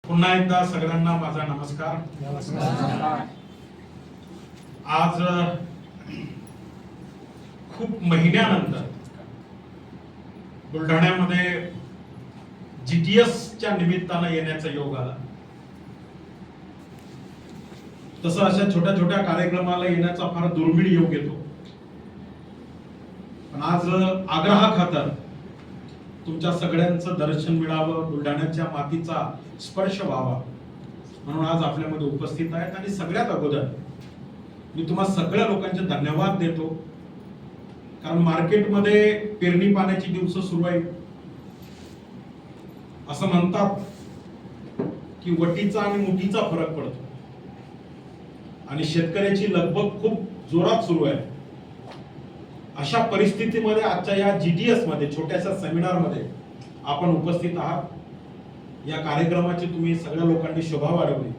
पुन्हा एकदा सगळ्यांना माझा नमस्कार। आज खूप महिन्यानंतर बुलढाण्यामध्ये GTS च्या निमित्ताने येण्याचा योग आला। तसं अशा छोट्या छोट्या कार्यक्रमाला येण्याचा फार दुर्मिळ योग येतो, पण आज आग्रहाखातर तुमच्या सगळ्यांचं दर्शन मिळावं, बुलढाण्याच्या मातीचा स्पर्श व्हावा म्हणून आज आपल्यामध्ये उपस्थित आहेत। आणि सगळ्यात अगोदर मी तुम्हा सगळ्या लोकांचे धन्यवाद देतो, कारण मार्केटमध्ये पेरणी पाण्याची दिवस सुरू आहेत। असं म्हणतात की वटीचा आणि मुठीचा फरक पडतो आणि शेतकऱ्याची लगबग खूप जोरात सुरू आहे। अशा परिस्थितीमध्ये आजच्या या GTS मध्ये छोट्याशा सेमिनार मध्ये आपण उपस्थित आहात। या कार्यक्रमाची तुम्ही सगळ्या लोकांनी शोभा वाढवली,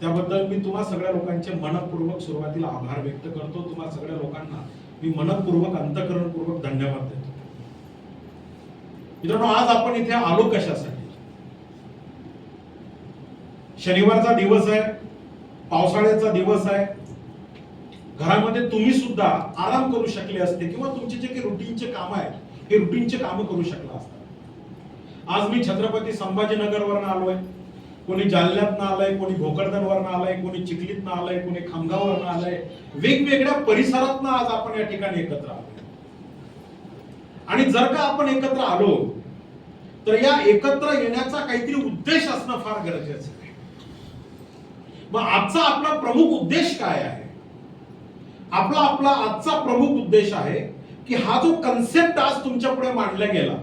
त्याबद्दल मी तुम्हा सगळ्या लोकांचे मनपूर्वक सुरुवातीला आभार व्यक्त करतो। तुम्हा सगळ्या लोकांना मी मनपूर्वक अंतःकरणपूर्वक धन्यवाद देतो। मित्रांनो, आज आपण इथे आलो कशासाठी? शनिवारचा दिवस आहे, पावसाळ्याचा दिवस आहे। घरामध्ये तुम्ही सुद्धा आराम करू शकले असते किंवा तुमचे जे काही रुटीनचे काम आहेत हे रुटीनचे काम करू शकला असता। आज मी छत्रपती संभाजीनगरवरून आलोय, कोणी जालन्यातनं आलंय, कोणी भोकरदनवरून आलंय, कोणी चिखलीतनं आलंय, कोणी खामगाववरून आलंय। वेगवेगळ्या परिसरातनं आज आपण या ठिकाणी एकत्र आलोय। आणि जर का आपण एकत्र आलो तर या एकत्र येण्याचा काहीतरी उद्देश असणं फार गरजेचं आहे। मग आजचा आपला प्रमुख उद्देश काय आहे? आपला आजचा प्रमुख उद्देश आहे की हा जो कन्सेप्ट आज तुमच्या पुढे मांडला गेला,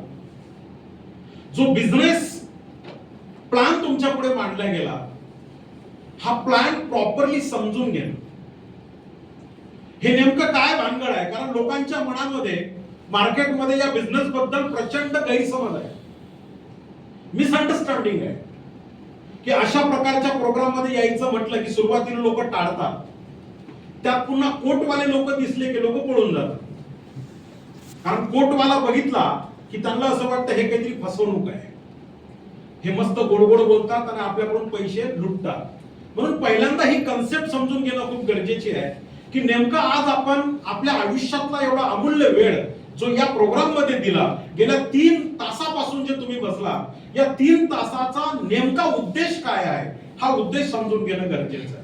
जो बिझनेस प्लॅन तुमच्या पुढे मांडला गेला, हा प्लॅन प्रॉपरली समजून घेणं। हे नेमकं काय भानगड आहे? कारण लोकांच्या मनामध्ये मार्केटमध्ये या बिझनेस बद्दल प्रचंड गैरसमज आहे, मिसअंडरस्टँडिंग आहे की अशा प्रकारच्या प्रोग्राम मध्ये यायचं म्हटलं की सुरुवातीला लोक टाळतात, त्यात पुन्हा कोटवाले लोक दिसले की लोक पळून जातात। कारण कोटवाला बघितला की त्यांना असं वाटतं हे काहीतरी फसवणूक आहे, हे मस्त गोड गोड बोलतात आणि आपल्याकडून पैसे लुटतात। म्हणून पहिल्यांदा ही कन्सेप्ट समजून घेणं खूप गरजेची आहे की नेमकं आज आपण आपल्या आयुष्यातला एवढा अमूल्य वेळ जो या प्रोग्राम मध्ये दिला, गेल्या 3 तासापासून जे तुम्ही बसला, या 3 तासाचा नेमका उद्देश काय आहे हा उद्देश समजून घेणं गरजेचं आहे।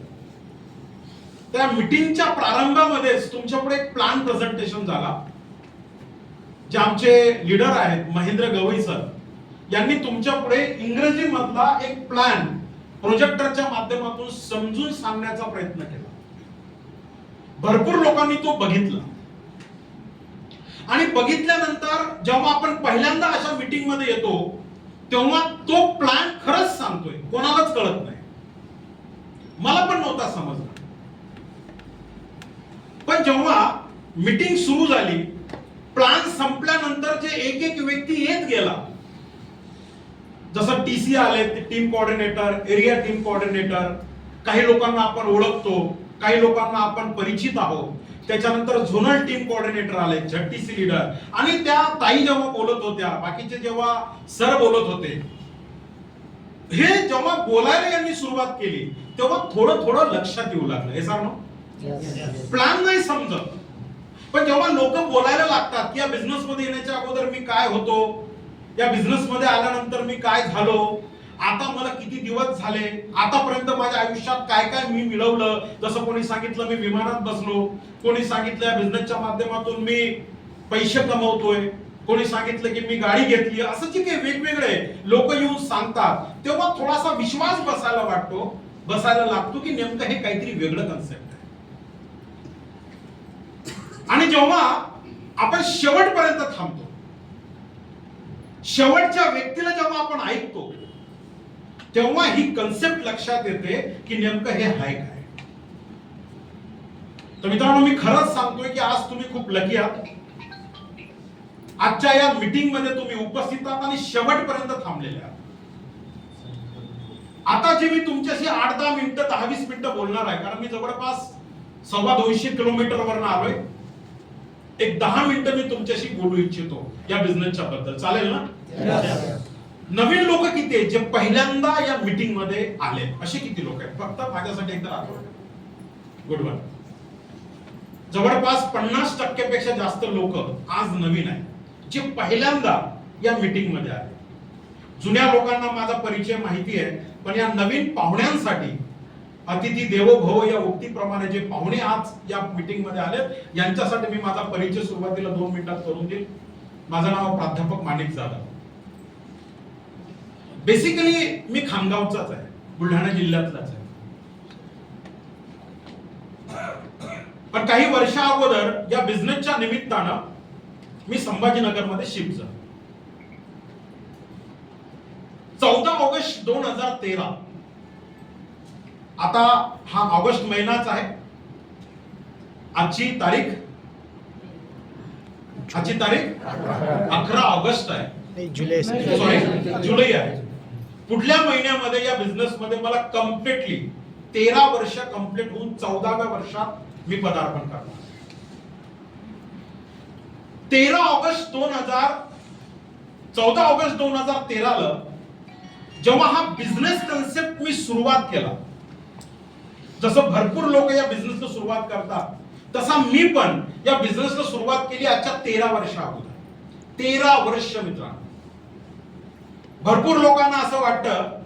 त्या मीटिंगच्या प्रारंभामध्येच तुमच्या पुढे एक प्लॅन प्रेझेंटेशन झाला, जे आमचे लीडर आहेत महेंद्र गवई सर यांनी तुमच्या पुढे इंग्रजी मधला एक प्लॅन प्रोजेक्टरच्या माध्यमातून समजून सांगण्याचा प्रयत्न केला। भरपूर लोकांनी तो बघितला आणि बघितल्यानंतर जेव्हा आपण पहिल्यांदा अशा मीटिंग मध्ये येतो तेव्हा तो प्लॅन खरंच सांगतोय कोणालाच कळत नाही। मला पण नव्हता समजला, पण जेव्हा मीटिंग सुरू झाली, प्लॅन संपल्यानंतर जे एक एक व्यक्ती येत गेला, जसं TC आले, team coordinator, area team coordinator, काही लोकांना आपण ओळखतो, काही लोकांना आपण परिचित आहोत, त्याच्यानंतर झोनल टीम कोऑर्डिनेटर आले, ZTC लीडर, आणि त्या ताई जेव्हा बोलत होत्या, बाकीचे जेव्हा सर बोलत होते, हे जेव्हा बोलायला यांनी सुरुवात केली तेव्हा थोडं थोडं लक्षात येऊ लागलं। हे सांग प्लॅन नाही समजत, पण जेव्हा लोक बोलायला लागतात की या बिझनेस मध्ये येण्याच्या अगोदर मी काय होतो, या बिझनेस मध्ये आल्यानंतर मी काय झालो, आता मला किती दिवस झाले, आतापर्यंत माझ्या आयुष्यात काय काय मी मिळवलं, जसं कोणी सांगितलं मी विमानात बसलो, कोणी सांगितलं या बिझनेसच्या माध्यमातून मी पैसे कमवतोय, कोणी सांगितलं की मी गाडी घेतली, असं जे काही वेगवेगळे लोक येऊन सांगतात तेव्हा थोडासा विश्वास बसायला लागतो की नेमकं हे काहीतरी वेगळं कन्सेप्ट आहे। आणि जेव्हा आपण शेवटपर्यंत थांबतो, शेवटच्या व्यक्तीला जेव्हा आपण ऐकतो तेव्हा ही कन्सेप्ट लक्षात येते की नेमकं हे आहे काय। तर मित्रांनो, मी खरंच सांगतोय की आज तुम्ही खूप लकी आहात। आजच्या या मीटिंग मध्ये तुम्ही उपस्थित आहात आणि शेवटपर्यंत थांबलेले आहात। आता जे मी तुमच्याशी 8-10 मिनिटं 10-20 मिनिटं बोलणार आहे, कारण मी जवळपास 250 किलोमीटर वरून आलोय, एक 10 मिनिटं मी तुमच्याशी बोलू इच्छितो या बिझनेसच्या बद्दल, चालेल ना? नवीन लोक किती आहेत जे पहिल्यांदा या मीटिंग मध्ये आले, असे किती लोक आहेत? फक्त माझ्यासाठी एकदा आठवण. Good one. जवळपास 50% पेक्षा जास्त लोक आज नवीन आहेत जे पहिल्यांदा या मीटिंग मध्ये आले. जुन्या लोकांना माझा परिचय माहिती आहे, पण या नवीन पाहुण्यांसाठी अतिथी देवो भव या उक्तीप्रमाणे जे पाहुणे आज या मीटिंग मध्ये आलेत यांच्यासाठी मी माझा परिचय सुरुवातीला 2 मिनिटात करून देईल. माझं नाव प्राध्यापक माणिक जाधव. बेसिकली मी खामगावचाच आहे, बुलढाणा जिल्ह्यातलाच आहे. पण काही वर्षा अगोदर या बिझनेसच्या निमित्तानं मी संभाजीनगर मध्ये शिफ्ट झालो. 14 ऑगस्ट 2013. आता हा ऑगस्ट महिनाच आहे. आजची तारीख 11 ऑगस्ट आहे. जुलै आहे. पुढल्या महिन्यामध्ये या बिझनेस मध्ये मला कम्प्लिटली 13 वर्ष कम्प्लीट होऊन 14व्या वर्षात मी पदार्पण करणार. 14 ऑगस्ट 2013 ला जेव्हा हा बिझनेस कन्सेप्ट मी सुरुवात केला, जसं भरपूर लोक या बिझनेसला सुरुवात करतात तसा मी पण या बिझनेसला सुरुवात केली आजच्या 13 वर्षा अगोदर. 13 वर्ष मित्रांनो. भरपूर लोकांना असं वाटतं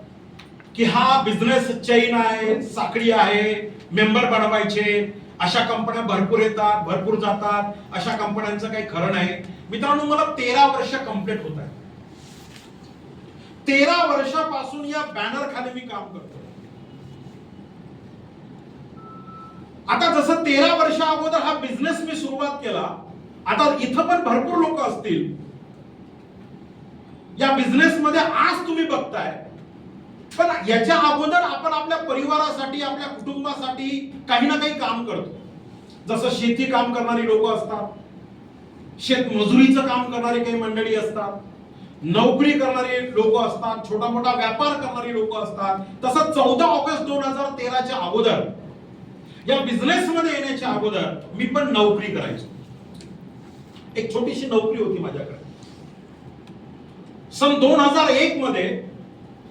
की हा बिझनेस चैन आहे, साखळी आहे, मेंबर बनवायचे, अशा कंपन्या भरपूर येतात, भरपूर जातात, अशा कंपन्यांचं काही खरं नाही. मित्रांनो, मला 13 वर्ष कंप्लीट होत आहे. 13 वर्षापासून या बॅनर खाली मी काम करतो. आता जसं 13 वर्षा अगोदर हा बिझनेस मी सुरुवात केला, आता इथं पण भरपूर लोक असतील या बिझनेस मध्ये आज तुम्ही बघताय, पण याच्या अगोदर आपण आपल्या परिवारासाठी, आपल्या कुटुंबासाठी काही ना काही काम करतो. जसं शेती काम करणारी लोक असतात, शेतमजुरीचं काम करणारी काही मंडळी असतात, नोकरी करणारे लोक असतात, छोटा मोठा व्यापार करणारी लोक असतात. तसं 14 ऑगस्ट 2013च्या अगोदर, या बिझनेस मध्ये येण्याच्या अगोदर मी पण नोकरी करायचो. एक छोटीशी नोकरी होती माझ्याकडे. सन 2001 मध्ये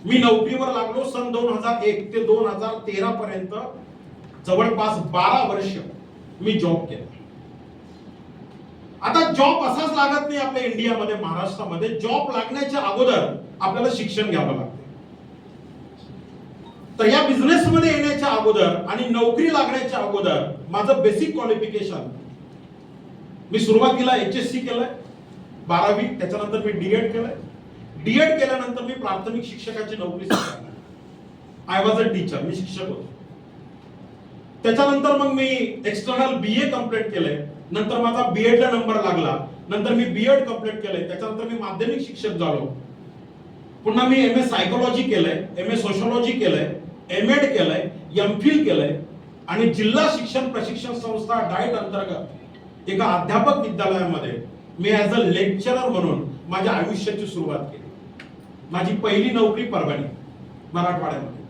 मी नोकरीवर लागलो. सन 2001 ते 2013 पर्यंत जवळपास 12 वर्ष मी जॉब केला. आता जॉब असाच लागत नाही आपल्या इंडियामध्ये, महाराष्ट्रामध्ये. जॉब लागण्याच्या अगोदर आपल्याला शिक्षण घ्यावं लागतं. तर या बिझनेस मध्ये येण्याच्या अगोदर आणि नोकरी लागण्याच्या अगोदर माझं बेसिक क्वालिफिकेशन, मी सुरुवातीला HSC केलंय 12वी, त्याच्यानंतर मी डीएड केलंय. डीएड केल्यानंतर मी प्राथमिक शिक्षकाची नोकरी स्वीकारली. आय वॉज अ टीचर, मी शिक्षक होतो. त्याच्यानंतर मग मी एक्सटर्नल BA कंप्लीट केलंय. नंतर माझा बीएड ला नंबर लागला. नंतर मी बीएड कंप्लीट केलंय. त्याच्यानंतर मी माध्यमिक शिक्षक झालो. पुन्हा मी MA सायकोलॉजी केलंय, MA सोशोलॉजी केलंय, MEd केलंय, MPhil केलंय आणि जिल्हा शिक्षण प्रशिक्षण संस्था डाएट अंतर्गत एका अध्यापक विद्यालयामध्ये मी ऍज अ लेक्चरर म्हणून माझ्या आयुष्याची सुरुवात केली. माझी पहिली नोकरी परभणी, मराठवाड्यामध्ये.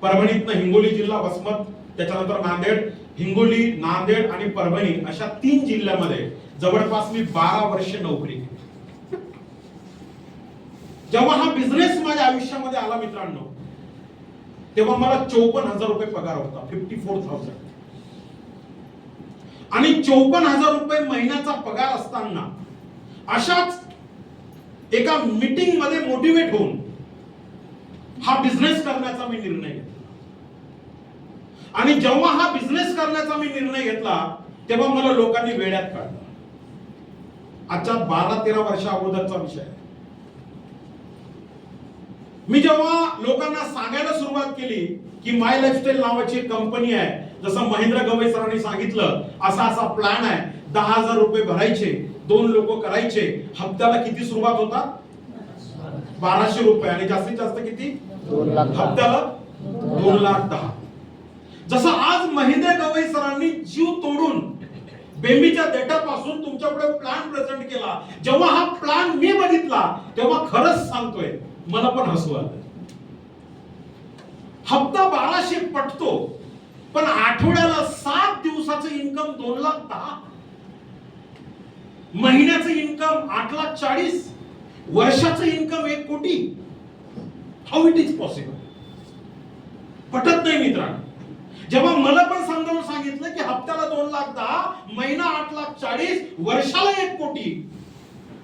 परभणीतनं हिंगोली जिल्हा, वसमत, त्याच्यानंतर नांदेड, हिंगोली, नांदेड आणि परभणी अशा 3 जिल्ह्यामध्ये जवळपास मी 12 वर्ष नोकरी केली. जेव्हा हा बिझनेस माझ्या आयुष्यामध्ये आला मित्रांनो, तेव्हा मला 54,000 रुपये पगार होता. 54,000. आणि 54,000 रुपये महिन्याचा पगार असताना अशाच एका मीटिंग मध्ये मोटिवेट होऊन हा बिझनेस करण्याचा मी निर्णय घेतला. आणि जेव्हा हा बिझनेस करण्याचा मी निर्णय घेतला तेव्हा मला लोकांनी वेड्यात काढलं. आजच्या 12-13 वर्षा अगोदरचा विषय आहे. मी जेव्हा लोकांना सांगायला सुरुवात केली की माय लाईफस्टाईल नावाची कंपनी आहे, जसं महेंद्र गवई सरांनी सांगितलं, असा असा प्लॅन आहे, 10,000 रुपये भरायचे, 2 लोक करायचे, हप्त्याला किती सुरुवात होता? 1200 रुपये आणि जास्तीत जास्त किती? 2 लाख. हप्त्याला 2,10,000. जसं आज महेंद्र गवई सरांनी जीव तोडून बेंबीच्या देठापासून तुमच्यापुढे प्लॅन प्रेझेंट केला, जेव्हा हा प्लॅन मी बघितला तेव्हा खरंच सांगतोय मला पण हसू आलं. हप्ता 1200 पटतो, पण आठवड्याला 7 दिवसाचं इन्कम 2,10,000, महिन्याचं इन्कम 8,40,000, वर्षाचं इन्कम 1 कोटी, हाऊ इट इज पॉसिबल? पटत नाही मित्रांनो. जेव्हा मला पण समजावून सांगितलं की हप्त्याला 2,10,000, महिना 8,40,000, वर्षाला 1 कोटी,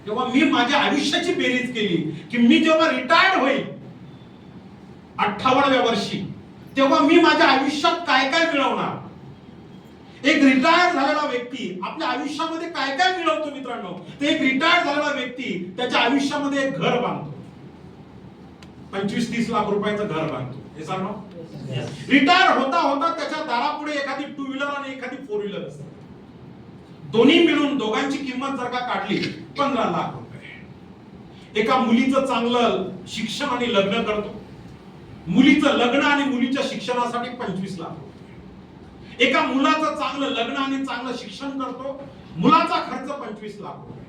तेव्हा मी माझ्या आयुष्याची बेरीज केली की मी जेव्हा रिटायर्ड होईल 58व्या वर्षी, तेव्हा मी माझ्या आयुष्यात काय काय मिळवणार. एक रिटायर झालेला व्यक्ती आपल्या आयुष्यामध्ये काय काय मिळवतो मित्रांनो? ते एक रिटायर झालेला व्यक्ती त्याच्या आयुष्यामध्ये एक घर बांधतो, 25-30 लाख रुपयाचं घर बांधतो. हे सांगा, रिटायर होता होता त्याच्या दारापुढे एखादी 2 व्हीलर आणि एखादी 4 व्हीलर असते. दोन्ही मिळून दोघांची किंमत जर का काढली 15 लाख रुपये. एका मुलीचं चांगलं शिक्षण आणि लग्न करतो, मुलीचं लग्न आणि मुलीच्या शिक्षणासाठी 25 लाख रुपये. एका मुलाचं चांगलं लग्न आणि चांगलं शिक्षण करतो, मुलाचा खर्च 25 लाख रुपये.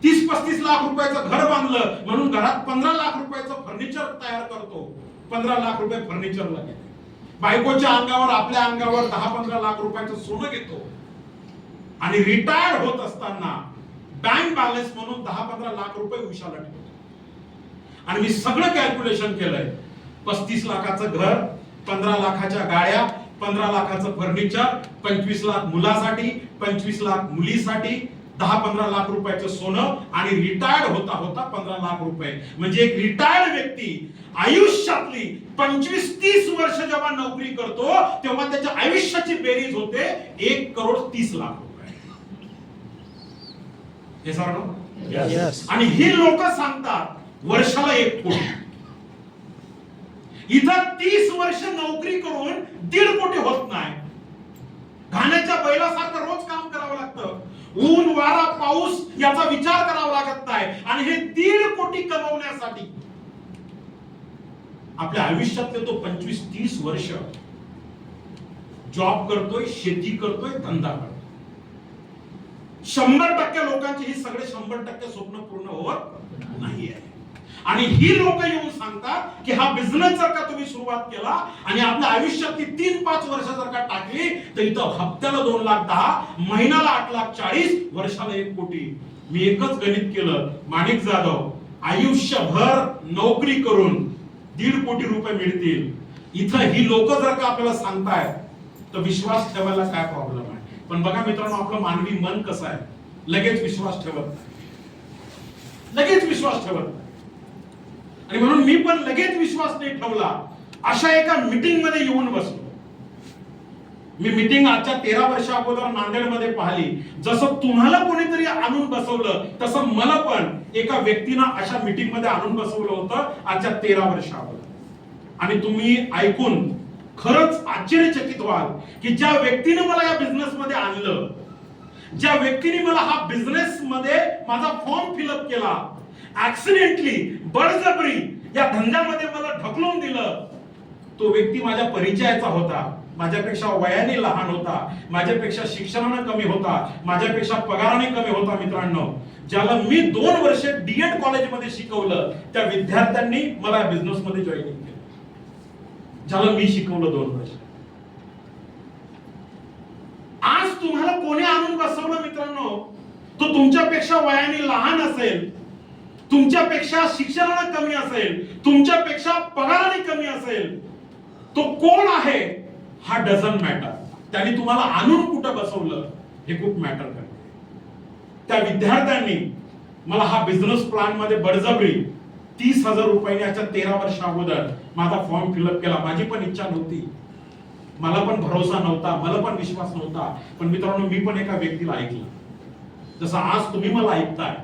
30-35 लाख रुपयाचं घर बांधलं म्हणून घरात 15 लाख रुपयाचं फर्निचर तयार करतो, 15 लाख रुपये फर्निचरला गेले. बायकोच्या अंगावर आपल्या अंगावर 10-15 लाख रुपयाचं सोनं घेतो आणि रिटायर्ड होत असताना बँक बॅलन्स म्हणून 10-15 लाख रुपये उशाला ठेवतो. आणि मी सगळं कॅल्क्युलेशन केलंय. 35 लाखाचं घर, 15 लाखाच्या गाड्या, 15 लाखाचं फर्निचर, 25 लाख मुलासाठी, 25 लाख मुलीसाठी, 10-15 लाख रुपयाचं सोनं आणि रिटायर्ड होता होता 15 लाख रुपये. म्हणजे एक रिटायर्ड व्यक्ती आयुष्यातली 25-30 वर्ष जेव्हा नोकरी करतो तेव्हा त्याच्या आयुष्याची बेरीज होते 1,30,00,000 रुपये. हे सांगतो. आणि ही लोक सांगतात वर्षाला 1 कोटी. इथं 30 वर्ष नोकरी करून 1.5 कोटी होत नाही. घाण्याच्या बैलासारखं रोज काम करावं लागतं. ऊन वारा पाऊस याचा विचार करावा लागत नाही. आणि हे 1.5 कोटी कमवण्यासाठी आपल्या आयुष्यातले तो 25-30 वर्ष जॉब करतोय, शेती करतोय, धंदा करतोय. 100% लोकांची ही सगळे 100% स्वप्न पूर्ण होत नाहीये. आणि ही लोक येऊन सांगतात की हा बिझनेस जर का तुम्ही सुरुवात केला आणि आपल्या आयुष्यातली 3-5 वर्ष जर का टाकली तर इथं हप्त्याला 2,10,000, महिन्याला 8,40,000, वर्षाला 1 कोटी. मी एकच गणित केलं, माणिक जाधव, आयुष्यभर नोकरी करून 1.5 कोटी रुपये मिळतील. इथं ही लोक जर का आपल्याला सांगतायत तर विश्वास ठेवायला काय प्रॉब्लेम आहे? पण बघा मित्रांनो, आपलं मानवी मन कसं आहे, लगेच विश्वास ठेवत नाही, लगेच विश्वास ठेवत नाही. आणि म्हणून मी पण लगेच विश्वास नाही ठेवला. अशा एका मीटिंग मध्ये येऊन बसलो. मी मीटिंग आजच्या 13 वर्ष अगोदर नांदेडमध्ये पाहिली. जसं तुम्हाला कोणीतरी आणून बसवलं तसं मला पण एका व्यक्तीनं अशा मीटिंग मध्ये आणून बसवलं होतं आजच्या 13 वर्ष अगोदर. आणि तुम्ही ऐकून खरंच आश्चर्यचकित व्हाल की ज्या व्यक्तीने मला या बिझनेस मध्ये आणलं, ज्या व्यक्तीने मला हा बिझनेस मध्ये माझा फॉर्म फिलअप केला, ऍक्सिडेंटली बळजबरी या धंद्यामध्ये मला ढकलून दिलं, तो व्यक्ती माझ्या परिचयाचा होता, माझ्यापेक्षा वयाने लहान होता, माझ्यापेक्षा शिक्षणाने कमी होता, माझ्यापेक्षा पगाराने कमी होता. मित्रांनो, ज्याला मी 2 वर्ष डीएड कॉलेजमध्ये शिकवलं त्या विद्यार्थ्यांनी मला बिझनेस मध्ये जॉईनिंग केलं, ज्याला मी शिकवलं 2 वर्ष. आज तुम्हाला कोणी आणून बसवलं मित्रांनो, तो तुमच्यापेक्षा वयाने लहान असेल, तुमच्यापेक्षा शिक्षणाने कमी असेल, तुमच्यापेक्षा पगाराने कमी असेल, तो कोण आहे हा डझंट मॅटर. त्यांनी तुम्हाला आणून कुठं बसवलं हे खूप मॅटर करते. त्या विद्यार्थ्यांनी मला हा बिझनेस प्लॅन मध्ये बळजबरी 30,000 रुपयांनी याच्या 13 वर्ष अगोदर माझा फॉर्म फिलअप केला. माझी पण इच्छा नव्हती, मला पण भरोसा नव्हता, मला पण विश्वास नव्हता. पण मित्रांनो, मी पण एका व्यक्तीला ऐकलं. जसं आज तुम्ही मला ऐकताय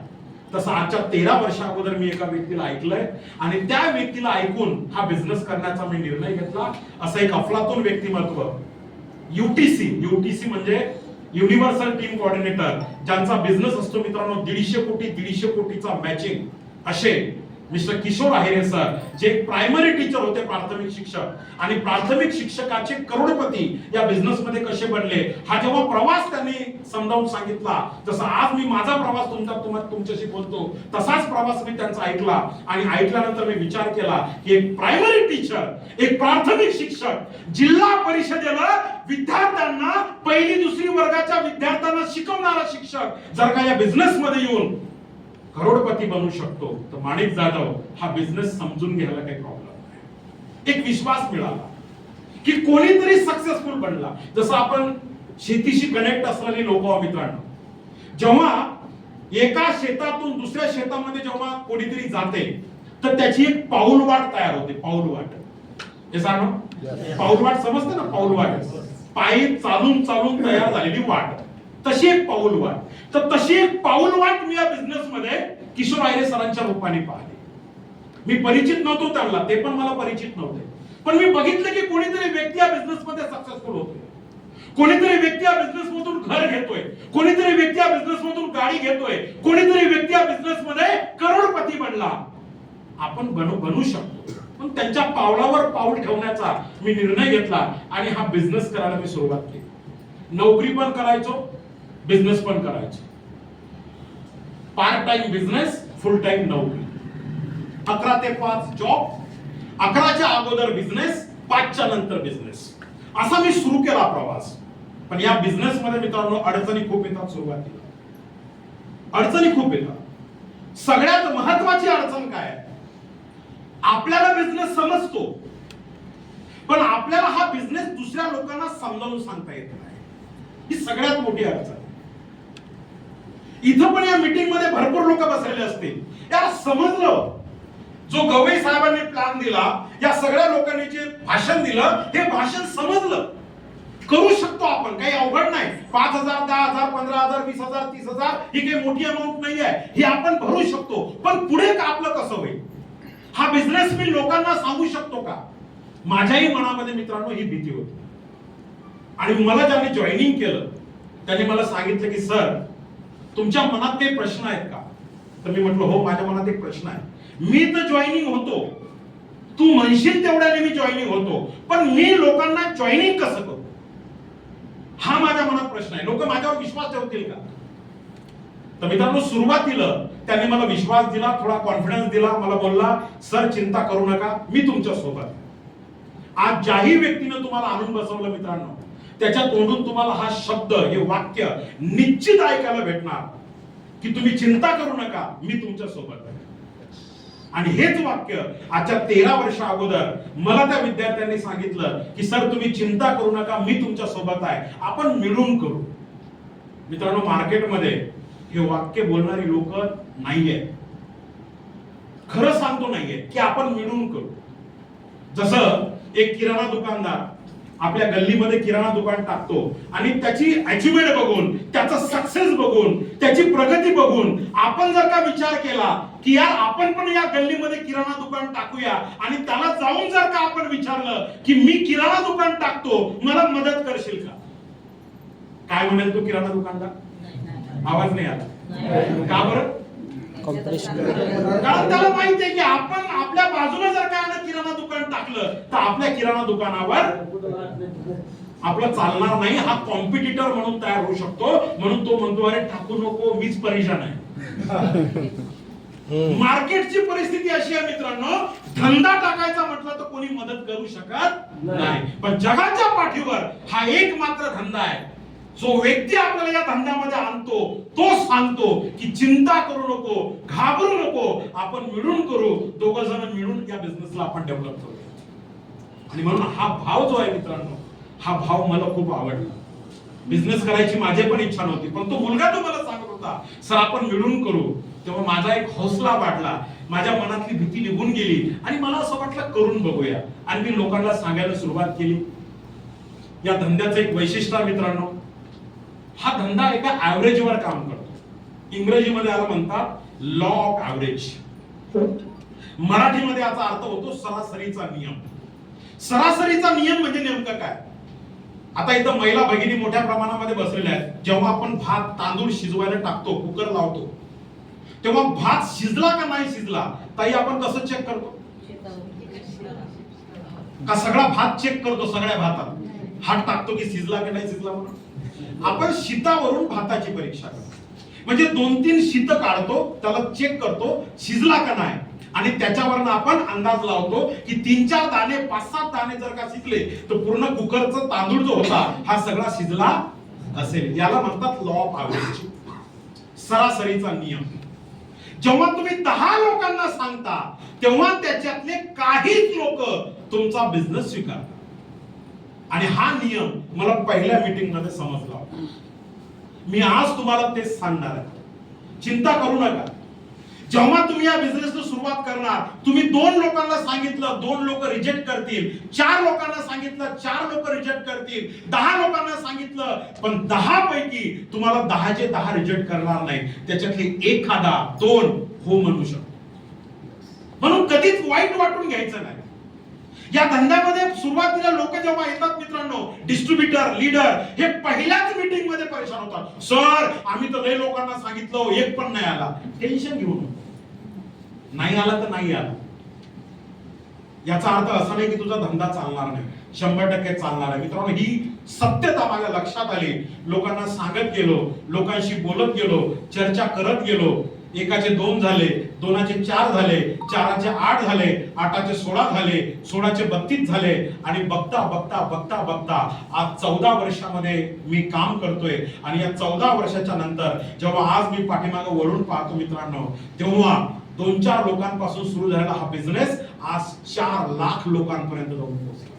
तसं आजच्या 13 वर्ष अगोदर मी एका व्यक्तीला ऐकलंय आणि त्या व्यक्तीला ऐकून हा बिझनेस करण्याचा मी निर्णय घेतला. असं एक अफलातून व्यक्तिमत्व, यूटीसी म्हणजे युनिव्हर्सल टीम कोऑर्डिनेटर, ज्यांचा बिझनेस असतो मित्रांनो 150 कोटीचा मॅचिंग, असे मिस्टर किशोर आहेरे सर, जे प्रायमरी टीचर होते, प्राथमिक शिक्षक, आणि प्राथमिक शिक्षकाचे करोडपती या बिझनेस मध्ये कसे बनले, हा जेव्हा प्रवास त्यांनी समजावून सांगितला, जसं आज मी माझा प्रवास तुमच्याशी बोलतो तसाच प्रवास मी त्यांचा ऐकला. आणि ऐकल्यानंतर मी विचार केला की एक प्रायमरी टीचर, एक प्राथमिक शिक्षक, जिल्हा परिषदेला विद्यार्थ्यांना 1ली 2री वर्गाच्या विद्यार्थ्यांना शिकवणारा शिक्षक जर का या बिझनेस मध्ये येऊन करोडपती बनू शकतो, तर माणिक जाधव हा बिझनेस समजून घ्यायला काही प्रॉब्लेम नाही. एक विश्वास मिळाला की कोणीतरी सक्सेसफुल बनला. जसं आपण शेतीशी कनेक्ट असलेली लोक मित्रांनो, जेव्हा एका शेतातून दुसऱ्या शेतामध्ये जेव्हा कोणीतरी जाते तर त्याची एक पाऊलवाट तयार होते. पाऊलवाट हे सांग, पाऊलवाट समजते ना? पाऊलवाट पायी चालून चालून तयार झालेली वाट, तशी एक पाऊलवाट. तर तशी एक पाऊलवाट मी या बिझनेस मध्ये किशोर आयरे सरांच्या रूपाने पाहिली. मी परिचित नव्हतो त्यांना, ते पण मला परिचित नव्हते, पण मी बघितलं की कोणीतरी व्यक्ती या बिझनेस मध्ये सक्सेसफुल होतोय, कोणीतरी व्यक्ती या बिझनेस मधून घर घेतोय, कोणीतरी व्यक्ती या बिझनेस मधून गाडी घेतोय, कोणीतरी व्यक्ती या बिझनेस मध्ये करोडपती बनला. आपण बनू शकतो. पण त्यांच्या पावलावर पाऊल ठेवण्याचा मी निर्णय घेतला आणि हा बिझनेस करायला मी सुरुवात केली. नोकरी पण करायचो, बिझनेस पण करायचो. पार्ट टाइम बिझनेस, फुल टाइम नोकरी. 11 ते 5 जॉब, 11च्या अगोदर बिझनेस, 5च्या नंतर बिझनेस, असा मी सुरू केला प्रवास. पण या बिझनेस मध्ये मित्रांनो अडचणी खूप येतात. सुरुवातीला अडचणी खूप येतात. सगळ्यात महत्वाची अडचण काय आहे? आपल्याला बिझनेस समजतो, पण आपल्याला हा बिझनेस दुसऱ्या लोकांना समजावून सांगता येत नाही. ही सगळ्यात मोठी अडचण. इथं पण या मीटिंग मध्ये भरपूर लोक बसलेले असतील. यार समजलं, जो गवई साहेबांनी प्लॅन दिला, या सगळ्या लोकांनी जे भाषण दिलं, हे भाषण समजलं. करू शकतो आपण, काही अवघड नाही. 5,000, 10,000, 15,000, 20,000, 30,000 ही काही मोठी अमाऊंट नाही आहे, ही आपण भरू शकतो. पण पुढे का आपलं कसं होईल? हा बिझनेस मी लोकांना सांगू शकतो का? माझ्याही मनामध्ये मित्रांनो ही भीती होती. आणि मला ज्यांनी जॉईनिंग केलं त्यांनी मला सांगितलं की सर, तुमच्या मनात काही प्रश्न आहेत का? तर मी म्हटलं हो, माझ्या मनात एक प्रश्न आहे. मी तर जॉईनिंग होतो, तू म्हणशील तेवढ्याने मी जॉईनिंग होतो, पण मी लोकांना जॉईनिंग कसं करू, हा माझ्या मनात प्रश्न आहे. लोक माझ्यावर विश्वास ठेवतील का? तर मित्रांनो सुरुवातीला त्यांनी मला विश्वास दिला, थोडा कॉन्फिडन्स दिला. मला बोलला सर चिंता करू नका, मी तुमच्या सोबत आहे. आज ज्याही व्यक्तीने तुम्हाला आणून बसवलं मित्रांनो, त्याच्या तोंडून तुम्हाला हा शब्द, हे वाक्य निश्चित ऐकायला भेटणार की तुम्ही चिंता करू नका, मी तुमच्या सोबत आहे. आणि हेच वाक्य आजच्या 13 वर्ष अगोदर मला त्या विद्यार्थ्यांनी सांगितलं की सर तुम्ही चिंता करू नका, मी तुमच्या सोबत आहे, आपण मिळून करू. मित्रांनो मार्केटमध्ये हे वाक्य बोलणारी लोक नाहीये, खरं सांगतो नाहीये की आपण मिळून करू. जसं एक किराणा दुकानदार आपल्या गल्लीमध्ये किराणा दुकान टाकतो आणि त्याची अचिव्हमेंट बघून, त्याचा सक्सेस बघून, त्याची प्रगती बघून आपण जर का विचार केला की यार आपण पण या गल्लीमध्ये किराणा दुकान टाकूया, आणि त्याला जाऊन जर का आपण विचारलं की मी किराणा दुकान टाकतो, मला मदत करशील का? काय म्हणेल तो किराणा दुकानदार? आवाज नाही आला का बरं? कारण त्याला माहिती आहे की आपण आपल्या बाजूला जर का किराणा दुकान टाकलं तर आपल्या किराणा दुकानावर आपलं चालणार नाही. हा कॉम्पिटिटर म्हणून तयार होऊ शकतो. म्हणून तो म्हणतो अरे टाकू नको, मीच परेशान आहे. मार्केटची परिस्थिती अशी आहे मित्रांनो, धंदा टाकायचा म्हटलं तर कोणी मदत करू शकत नाही. पण जगाच्या पाठीवर हा एक मात्र धंदा आहे. जो व्यक्ती आपल्याला या धंद्यामध्ये आणतो तो सांगतो की चिंता करू नको, घाबरू नको, आपण मिळून करू. दोघं जण मिळून या बिझनेसला आपण डेव्हलप करू. आणि म्हणून हा भाव जो आहे मित्रांनो, हा भाव मला खूप आवडला. बिझनेस करायची माझी पण इच्छा नव्हती, पण तो मुलगा तो मला सांगत होता सर आपण मिळून करू. तेव्हा माझा एक हौसला वाढला, माझ्या मनातली भीती निघून गेली आणि मला असं वाटलं करून बघूया. आणि मी लोकांना सांगायला सुरुवात केली. या धंद्याचं एक वैशिष्ट्य मित्रांनो, हा धंदा एका ऍव्हरेजवर काम करतो. इंग्रजीमध्ये याला म्हणतात लॉ ऑफ ऍव्हरेज. मराठीमध्ये याचा अर्थ होतो सरासरीचा नियम. सरासरीचा नियम म्हणजे नेमकं काय? आता इथं महिला भगिनी मोठ्या प्रमाणामध्ये बसलेल्या आहेत. जेव्हा आपण भात तांदूळ शिजवायला टाकतो, कुकर लावतो, तेव्हा भात शिजला का नाही शिजला ताई आपण कसं चेक करतो? का सगळा भात चेक करतो? सगळ्या भातात हात टाकतो की शिजला की नाही शिजला म्हणून. आपण शीतावरून भाताची परीक्षा करतो. म्हणजे 2-3 शीत काढतो, त्याला चेक करतो शिजला का नाही, आणि त्याच्यावरून आपण अंदाज लावतो की 3-4 दाणे 5-7 दाणे जर का शिजले तर पूर्ण कुकरचा तांदूळ जो होता हा सगळा शिजला असेल. याला म्हणतात लॉ ऑफ ऍव्हरेज, सरासरीचा नियम. जेव्हा तुम्ही 10 लोकांना सांगता तेव्हा त्याच्यातले काहीच लोक तुमचा बिझनेस स्वीकारतात. आणि हा नियम मला पहिल्या मीटिंग मध्ये समजला होता. मी आज तुम्हाला तेच सांगणार आहे. चिंता करू नका. जेव्हा तुम्ही या बिझनेसला सुरुवात करणार, तुम्ही 2 लोकांना सांगितलं, 2 लोक रिजेक्ट करतील. 4 लोकांना सांगितलं, 4 लोक रिजेक्ट करतील. 10 लोकांना सांगितलं, पण 10 पैकी तुम्हाला 10चे 10 रिजेक्ट करणार नाही. त्याच्यातली एखादा 2 हो म्हणू शकतो. म्हणून कधीच वाईट वाटून घ्यायचं नाही. या धंद्यामध्ये सुरुवातीला लोक जेव्हा येतात मित्रांनो, डिस्ट्रीब्युटर, लीडर, हे पहिल्याच मीटिंग मध्ये परेशान होतात. सर आम्ही तर लय लोकांना सांगितलं, एक पण नाही आला. टेन्शन घेऊ नको. नाही आला तर नाही आला, याचा अर्थ असा नाही की तुझा धंदा चालणार नाही. 100% चालणार आहे. मित्रांनो, ही सत्यता माझ्या लक्षात आली. लोकांना सांगत गेलो, लोकांशी बोलत गेलो, चर्चा करत गेलो. एकाचे 2 झाले, 2चे 4 झाले, 4चे 8 झाले, 8चे 16 झाले, 16चे 32 झाले. आणि बघता बघता बघता बघता आज 14 वर्षामध्ये मी काम करतोय. आणि या 14 वर्षाच्या नंतर जेव्हा आज मी पाठीमागे वळून पाहतो मित्रांनो, तेव्हा 2-4 लोकांपासून सुरू झालेला हा बिझनेस आज 4 लाख लोकांपर्यंत जाऊन पोहोचला.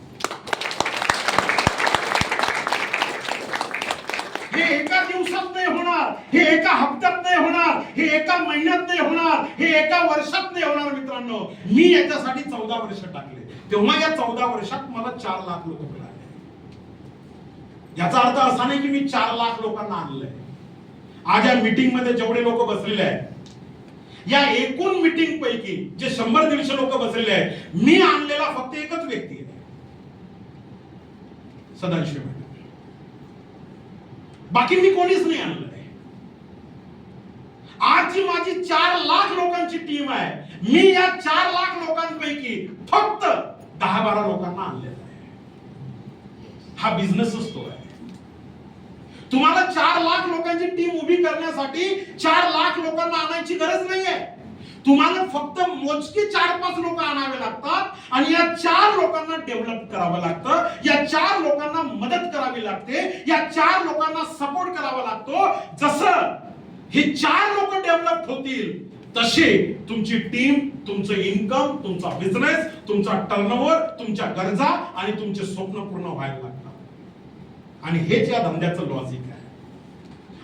हे एका दिवसात नाही होणार, हे एका हप्त्यात नाही होणार, हे एका महिन्यात नाही होणार, हे एका वर्षात नाही होणार. मित्रांनो, मी याच्यासाठी 14 वर्ष टाकले. तेव्हा या 14 वर्षात मला 4 लाख लोक मिळाले. याचा अर्थ असा नाही की मी 4 लाख लोकांना आणलंय. आज या मीटिंग मध्ये जेवढे लोक बसलेले आहेत, या एकूण मीटिंग पैकी जे 100-150 लोक बसलेले आहेत, मी आणलेला फक्त एकच व्यक्ती आहे, सदाशिव. बाकी मी कोणीच नाही आणलंय. आज जी माझी 4 लाख लोकांची टीम आहे, मी या 4 लाख लोकांपैकी फक्त 10-12 लोकांना आणलेलं आहे. हा बिझनेसच तो आहे. तुम्हाला 4 लाख लोकांची टीम उभी करण्यासाठी 4 लाख लोकांना आणायची गरज नाहीये. तुम्हाला फक्त मोजके 4-5 लोक आणावे लागतात आणि या 4 लोकांना डेव्हलप करावं लागतं. या 4 लोकांना मदत करावी लागते. या 4 लोकांना सपोर्ट करावा लागतो. जसं हे 4 लोक डेव्हलप होतील तसे तुमची टीम, तुमचं इन्कम, तुमचा बिझनेस, तुमचा टर्नओव्हर, तुमच्या गरजा आणि तुमचे स्वप्न पूर्ण व्हायला लागतात. आणि हेच या धंद्याचं लॉजिक आहे.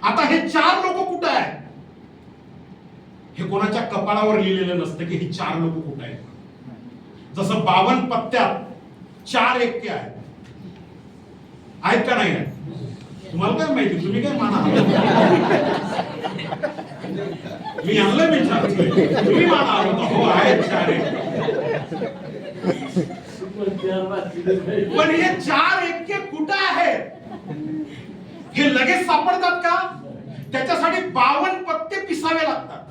आता हे 4 लोक कुठे आहेत हे कोणाच्या कपाळावर लिहिलेलं नसतं की ही 4 लोक कुठे आहेत. जसं 52 पत्त्यात 4 एक्के आहेत का नाही आहेत? तुम्हाला काय माहिती, तुम्ही काय माना. मी आणलं विचारतोय, तुम्ही माना हो आहेत 4 एक्के. पण हे 4 एक्के कुठे आहेत हे लगेच सापडतात का? त्याच्यासाठी 52 पत्ते पिसावे लागतात.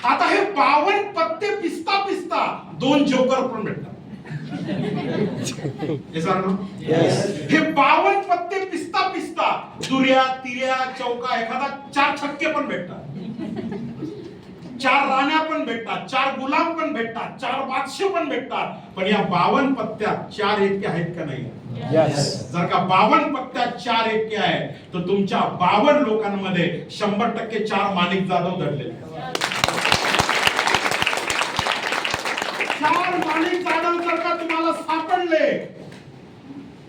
आता हे 52 पत्ते पिसता पिसता 2 जोकर पण भेटतात. हे 52 पत्ते पिसता पिसता दुर्या, तिर्या, चौका, एखादा 4 छक्के पण भेटतात, 4 राण्या पण भेटतात, 4 गुलाम पण भेटतात, 4 बादशे पण भेटतात. पण या 52 पत्त्यात 4 एक्के आहेत का नाही? जर का 52 पत्त्यात 4 एक्के आहे तर तुमच्या 52 लोकांमध्ये 100% 4 माणिक जाधव दडलेले आहेत. 4 माणिक जाधव जर का तुम्हाला सापडले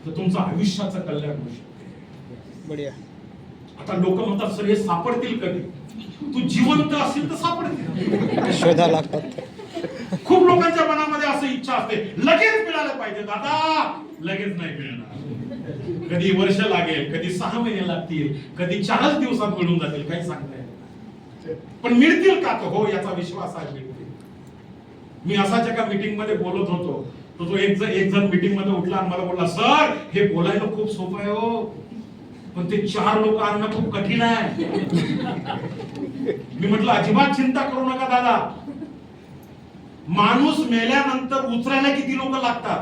तर तुमचं आयुष्याचं कल्याण होऊ शकते. आता लोक म्हणतात सर हे सापडतील कधी? तू जिवंत असेल तर सापडतील. शोधा लागतात. खूप लोकांच्या मनामध्ये असं इच्छा असते लगेच मिळालं पाहिजे. दादा लगेच नाही मिळणार. कधी वर्ष लागेल, कधी 6 महिने लागतील, कधी 4 दिवसात मिळून जातील, काही सांगता येत नाही. पण मिळतील का? तो हो याचा विश्वास आहे मिळतील. मी असाच एका मीटिंग मध्ये बोलत होतो, तो एक जण मीटिंग मध्ये उठला आणि मला बोलला, सर हे बोलायला खूप सोपं आहे हो, पण ते 4 लोक आणणं खूप कठीण आहे. मी म्हटलं अजिबात चिंता करू नका दादा, माणूस मेल्यानंतर उचरायला किती लोक लागतात?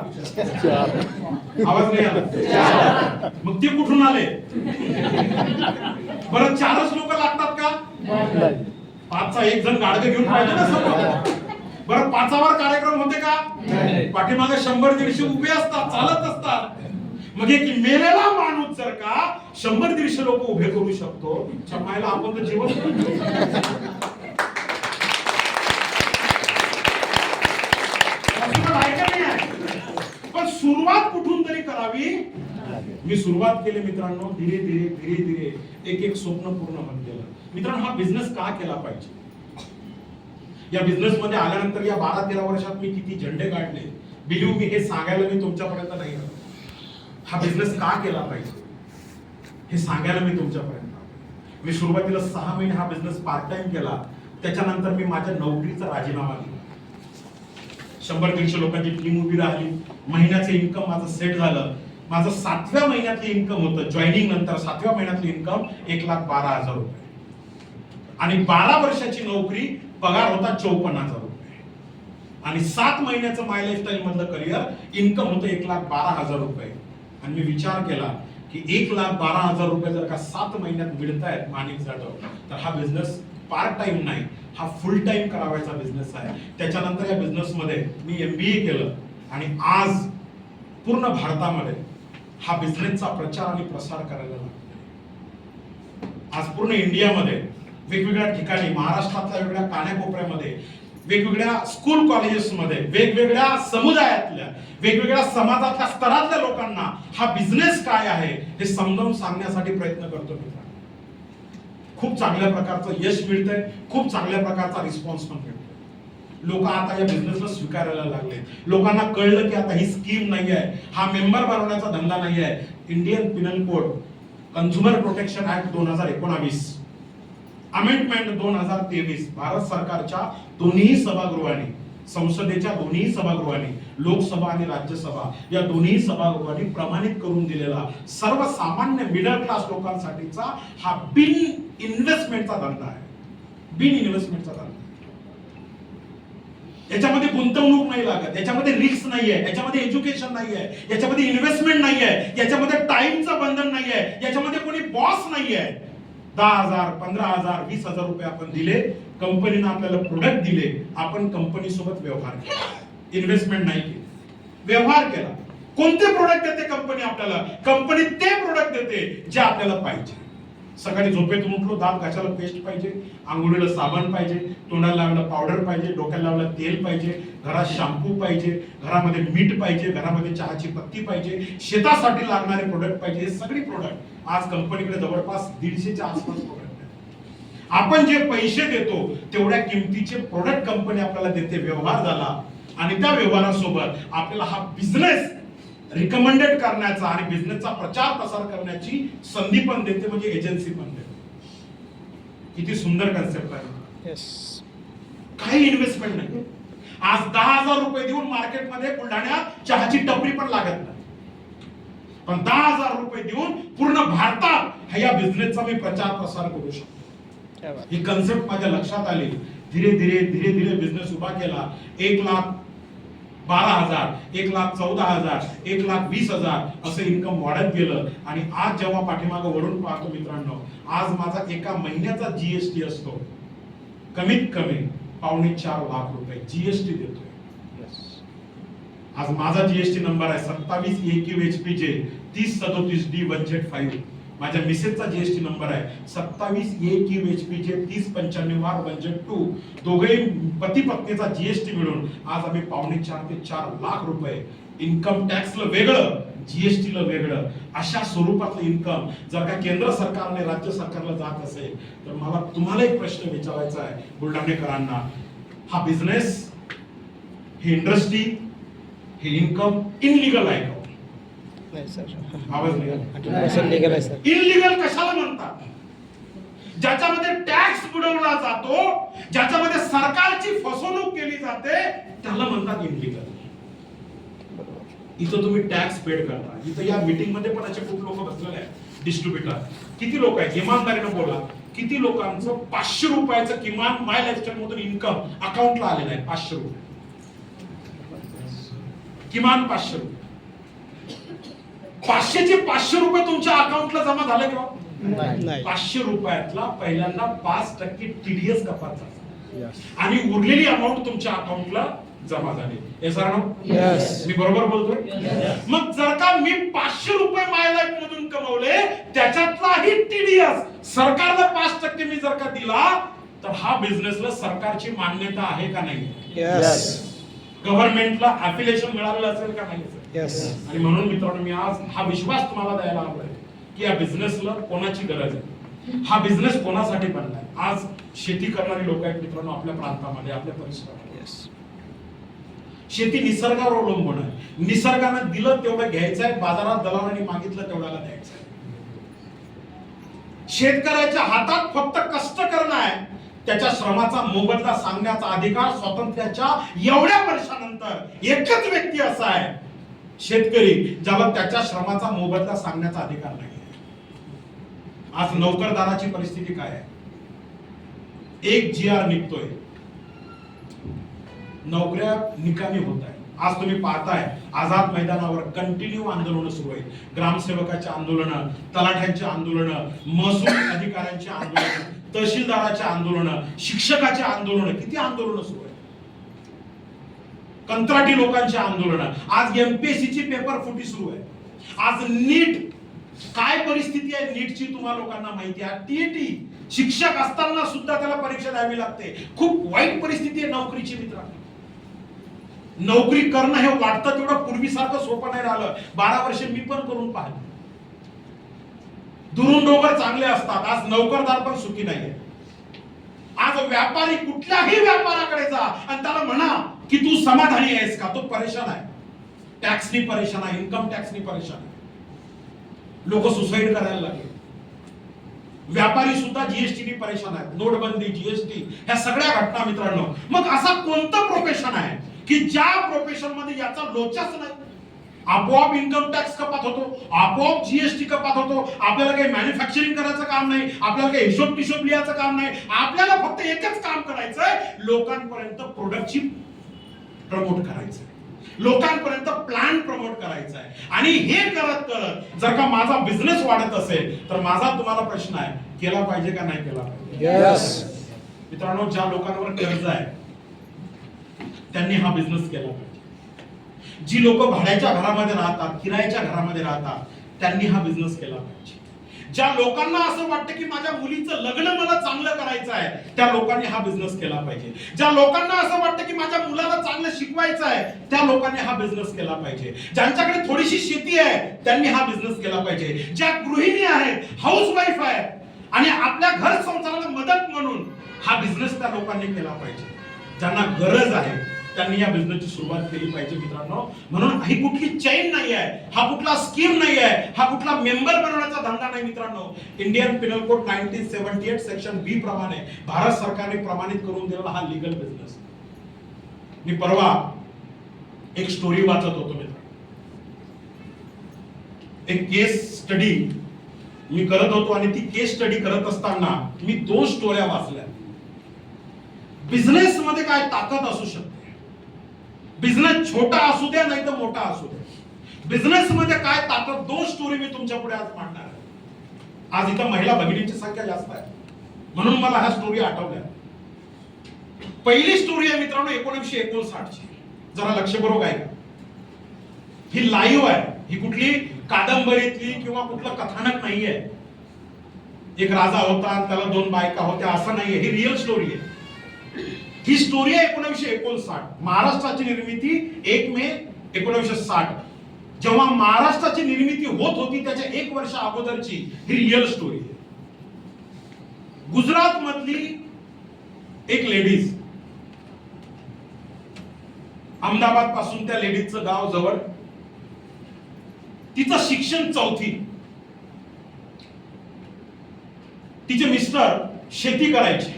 आवाज नाही आला. मग ते कुठून आले? बरं 4च लोक लागतात का? 5चा एक जण गाडगं घेऊन पाहिजे ना समोर. बरं 5वर कार्यक्रम होते का? पाठीमागे 100-150 उभे असतात, चालत असतात. मग एक मेलेला माणूस जर का 100-150 लोक उभे करू शकतो, चमायला आपण तर जीवन पण सुरुवात कुठून तरी करावी. मी सुरुवात केली मित्रांनो, धीरे धीरे धीरे धीरे एक एक स्वप्न पूर्ण होत गेलं. मित्रांनो, हा बिझनेस का केला पाहिजे? या बिझनेस मध्ये आल्यानंतर या 12-13 वर्षात मी किती झेंडे काढले, बिलीव्ह मी, हे सांगायला मी तुमच्यापर्यंत नाही आलो. हा बिझनेस का केला पाहिजे हे सांगायला मी तुमच्यापर्यंत आलो. मी सुरुवातीला 6 महिने हा बिझनेस पार्ट टाइम केला. त्याच्यानंतर मी माझ्या नोकरीचा राजीनामा दिला. 100-150 लोकांची टीम उभी राहिली. महिन्याचं इन्कम माझं सेट झालं. माझं 7व्या महिन्यातलं इन्कम होतं, जॉईनिंग नंतर 7व्या महिन्यातलं इन्कम 1,12,000 रुपये आणि 12 वर्षाची नोकरी, पगार होता 54,000 रुपये आणि 7 महिन्याचं माय लाईफस्टाईल मधलं करिअर इन्कम होतं 1,12,000 रुपये. आणि मी विचार केला की 1,12,000 रुपये जर का 7 महिन्यात मिळतायत माणिक जाधव, तर हा बिझनेस पार्ट टाइम नाही, हा फुल टाइम करावायचा बिझनेस आहे. त्याच्यानंतर या बिझनेस मध्ये मी MBA केलं आणि आज पूर्ण भारतामध्ये हा बिझनेसचा प्रचार आणि प्रसार करायला लागतो. आज पूर्ण इंडियामध्ये वेगवेगळ्या ठिकाणी, महाराष्ट्रातल्या वेगवेगळ्या कानाकोपऱ्यामध्ये, वेगवेगळ्या स्कूल कॉलेजेसमध्ये, वेगवेगळ्या समुदायातल्या, वेगवेगळ्या समाजातल्या स्तरातल्या लोकांना हा बिझनेस काय आहे हे समजावून सांगण्यासाठी प्रयत्न करतो मित्रांनो. खूप चांगल्या प्रकारचं यश मिळतंय, खूप चांगल्या प्रकारचा रिस्पॉन्स पण मिळतोय. लोक आता या बिझनेसला स्वीकारायला लागले. लोकांना कळलं की आता ही स्कीम नाही आहे, हा मेंबर बनवण्याचा धंदा नाही आहे. Indian Pinal code, consumer protection act 2019, amendment 2023 Bharat सरकारच्या दोन्ही सभागृहांनी, संसदेच्या दोन्ही सभागृहांनी, लोकसभा आणि राज्यसभा या दोन्ही सभागृहांनी प्रमाणित करून दिलेला सर्वसामान्य मिडल क्लास लोकांसाठीचा हा बिन इन्व्हेस्टमेंटचा धंदा आहे. बिन इन्व्हेस्टमेंटचा धंदा. याच्यामध्ये गुंतवणूक नाही लागत, याच्यामध्ये रिस्क नाहीये, याच्यामध्ये एज्युकेशन नाहीये, याच्यामध्ये इन्व्हेस्टमेंट नाहीये, याच्यामध्ये टाइमचं बंधन नाहीये, याच्यामध्ये कोणी बॉस नाहीये. 10,000, 15,000, 20,000 रुपये आपण दिले, कंपनीने आपल्याला प्रोडक्ट दिले, आपण कंपनी सोबत व्यवहार केला, इन्व्हेस्टमेंट नाही केली, व्यवहार केला. कोणते प्रोडक्ट देते कंपनी आपल्याला? कंपनी ते प्रोडक्ट देते जे आपल्याला पाहिजे. सकाळी झोपेतून उठलो, दात घासायला पेस्ट पाहिजे, आंघोळीला साबण पाहिजे, तोंडाला लावायला पावडर पाहिजे, डोक्याला लावायला तेल पाहिजे, घरात शॅम्पू पाहिजे, घरामध्ये मीठ पाहिजे, घरामध्ये चहाची पत्ती पाहिजे, शेतासाठी लागणारे प्रोडक्ट पाहिजे. हे सगळे प्रोडक्ट आज कंपनीकडे जवळपास 150च्या आसपास प्रोडक्ट आहेत. आपण जे पैसे देतो तेवढ्या किमतीचे प्रोडक्ट कंपनी आपल्याला देते. व्यवहार झाला आणि त्या व्यवहारासोबत आपल्याला हा बिझनेस रिकमेंडेड करण्याचा आणि बिझनेसचा प्रचार प्रसार करण्याची संधी पण देते, म्हणजे एजन्सी पण देते. किती सुंदर कन्सेप्ट आहे. काही इन्व्हेस्टमेंट नाही. आज 10,000 रुपये देऊन मार्केटमध्ये बुलढाण्यात चहाची टपरी पण लागत नाही, पण 10,000 रुपये देऊन पूर्ण भारतात या बिझनेसचा मी प्रचार प्रसार करू शकतो. ही कन्सेप्ट माझ्या लक्षात आली. धीरे धीरे धीरे धीरे बिझनेस उभा केला. 1,12,000, 1,14,000, 1,20,000 असं इन्कम वाढत गेलं. आणि आज जेव्हा पाठीमागं वळून पाहतो मित्रांनो, आज माझा एका महिन्याचा GST असतो कमीत कमी 4.25 लाख रुपये GST देतोय. आज माझा GST नंबर आहे 27 AQHPJ 3037D 1Z5. माझ्या मिसेसचा GST नंबर आहे 27 AQHPJ 3095R 1Z2. दोघेही पती पत्नीचा GST मिळून आज आम्ही 4.25 ते 4 लाख रुपये, इन्कम टॅक्सला वेगळं, GSTला वेगळं, अशा स्वरूपातलं इन्कम जर का केंद्र सरकारने राज्य सरकारला जात असेल तर मला तुम्हाला एक प्रश्न विचारायचा आहे बुलढाणेकरांना. हा बिझनेस, ही इंडस्ट्री, हे इन्कम इनलिगल आहे का? नाही सर, आवाज लीगल आहे सर. इनलिगल कशाला म्हणतात? ज्याच्यामध्ये टॅक्स बुडवला जातो, ज्याच्यामध्ये सरकारची फसवणूक केली जाते, त्याला म्हणतात इनलिगल. इथं तुम्ही टॅक्स पेड करता. इथं या मीटिंग मध्ये पण असे खूप लोक बसलेले आहेत, डिस्ट्रीब्युटर. किती लोक आहेत? इमानदारीने बोला, किती लोकांचं 500 रुपयाचं किमान माय लाईफस्टाईल मधून इन्कम अकाउंटला आलेलं आहे? 500 रुपये, किमान 500 रुपये. 500चे 500 रुपये तुमच्या अकाउंटला जमा झाले किंवा नाही. 500 रुपयातला पहिल्यांदा 5% TDS कपात झाला आणि उरलेली अमाऊंट तुमच्या अकाउंटला जमा झाले. SR no? Yes. मी बरोबर बोलतोय? मग जर का मी 500 रुपये माय लाईफ मधून कमवले, त्याच्यातलाही TDS सरकारला 5% मी जर का दिला, तर हा बिझनेसला सरकारची मान्यता आहे का नाही? Yes. गव्हर्नमेंटला अफिलिएशन मिळालेलं असेल का नाही? Yes. आणि म्हणून मित्रांनो, मी आज हा विश्वास तुम्हाला द्यायला आलोय की या बिझनेसला कोणाची गरज आहे, हा बिझनेस कोणासाठी बनलाय. आज शेती करणारी लोक आहेत मित्रांनो आपल्या प्रांतामध्ये, आपल्या परिसरामध्ये. शेती निसर्गावर अवलंबून आहे. निसर्गानं दिलं तेवढं घ्यायचंय, बाजारात दलालांनी मागितलं तेवढ्याला द्यायचंय. शेतकऱ्याच्या हातात फक्त कष्ट करणं आहे, त्याच्या श्रमाचा मोबदला सांगण्याचा अधिकार स्वातंत्र्याच्या एवढ्या वर्षानंतर एकच व्यक्ती असा आहे शेतकरी ज्याला त्याच्या श्रमाचा मोबदला सांगण्याचा अधिकार नाही. आज नोकरदाराची परिस्थिती काय आहे? एक GR निघतोय, नोकऱ्या निकामी होत आहे. आज तुम्ही पाहताय आझाद मैदानावर कंटिन्यू आंदोलन सुरू आहेत. ग्रामसेवकाचे आंदोलन, तलाठ्यांचे आंदोलन, महसूल अधिकाऱ्यांचे आंदोलन, तहसीलदाराचे आंदोलन, शिक्षकाचे आंदोलन, किती आंदोलन सुरू आहेत. कंत्राटी लोकांचे आंदोलन. आज MPSC ची पेपर फुटी सुरू आहे. आज नीट काय परिस्थिती आहे नीटची तुम्हाला लोकांना माहिती आहे. TET शिक्षक असताना सुद्धा त्याला परीक्षा द्यावी लागते. खूप वाईट परिस्थिती आहे नोकरीची मित्रांनो. नोकरी करणं हे वाटतं तेवढं पूर्वीसारखं सोपं नाही राहिलं. 12 वर्ष मी पण करून पाहिलं. दुरून डोंगर चांगले असतात. आज नोकरदार पण सुखी नाहीये. आज व्यापारी कुठल्याही व्यापाराकडे जा आणि त्याला म्हणा की तू समाधानी आहेस का, तो परेशान आहे. टॅक्सनी परेशान आहे, इन्कम टॅक्सनी परेशान आहे. लोक सुसाईड करायला लागले. व्यापारी सुद्धा GST नी परेशान आहेत. नोटबंदी, GST ह्या सगळ्या घटना मित्रांनो. मग असा कोणतं प्रोफेशन आहे की ज्या प्रोफेशन मध्ये याचा लोचाच नाही? आपोआप इन्कम टॅक्स कपात होतो, आपोआप GST कपात होतो. आपल्याला काही मॅन्युफॅक्चरिंग करायचं काम नाही, आपल्याला काही हिशोब लिहायचं काम नाही. आपल्याला फक्त एकच काम करायचंय, लोकांपर्यंत प्रोडक्टची प्रमोट करायचंय, लोकांपर्यंत प्लॅन प्रमोट करायचा आहे. आणि हे करत करत जर का माझा बिझनेस वाढत असेल तर माझा तुम्हाला प्रश्न आहे, केला पाहिजे का नाही केला पाहिजे? Yes. मित्रांनो, ज्या लोकांवर कर्ज आहे त्यांनी हा बिझनेस केला पाहिजे. जी लोक भाड्याच्या घरामध्ये राहतात, किरायाच्या घरामध्ये राहतात, त्यांनी हा बिझनेस केला पाहिजे. ज्या लोकांना असं वाटतं की माझ्या मुलीचं लग्न मला चांगलं करायचं आहे, त्या लोकांनी हा बिझनेस केला पाहिजे. ज्या लोकांना असं वाटतं की माझ्या मुलाला चांगलं शिकवायचं आहे, त्या लोकांनी हा बिझनेस केला पाहिजे. ज्यांच्याकडे थोडीशी शेती आहे त्यांनी हा बिझनेस केला पाहिजे. ज्या गृहिणी आहेत, हाऊसवाईफ आहेत आणि आपल्या घर संसाराला मदत म्हणून हा बिझनेस त्या लोकांनी केला पाहिजे. ज्यांना गरज आहे त्यांनी या बिझनेसची सुरुवात केली पाहिजे मित्रांनो. म्हणून ही कुठली चेन नाही आहे, हा कुठला स्कीम नाही आहे, हा कुठला मेंबर बनवण्याचा धंदा नाही मित्रांनो. Indian Pinal code 1978 section B प्रमाणे भारत सरकारने प्रमाणित करून दिलेला हा लीगल बिझनेस. मी परवा एक स्टोरी वाचत होतो मित्रांनो. एक केस स्टडी मी करत होतो आणि ती केस स्टडी करत असताना मी 2 स्टोऱ्या वाचल्या. बिझनेस मध्ये काय ताकद असू शकते. बिझनेस छोटा असू द्या नाही तर मोठा असू द्या, बिझनेस मध्ये काय ताकद, 2 स्टोरी मी तुमच्या पुढे आज मांडणार आहे. आज इथं महिला भगिनींची संख्या जास्त आहे म्हणून मला ह्या स्टोरी आठवल्या. पहिली स्टोरी आहे मित्रांनो 1959 ची. जरा लक्षपूर्वक ऐका. ही लाईव्ह आहे. ही कुठली कादंबरीतली किंवा कुठलं कथानक नाहीये. एक राजा होता आणि त्याला 2 बायका होत्या असं नाहीये. ही रिअल स्टोरी आहे. ही स्टोरी आहे 1959. महाराष्ट्राची निर्मिती 1 मे 1960. जेव्हा महाराष्ट्राची निर्मिती होत होती त्याच्या 1 वर्ष अगोदरची ही रिअल स्टोरी आहे. गुजरात मधली एक लेडीज, अहमदाबाद पासून त्या लेडीजचं गाव जवळ, तिचं शिक्षण 4थी. तिचे मिस्टर शेती करायचे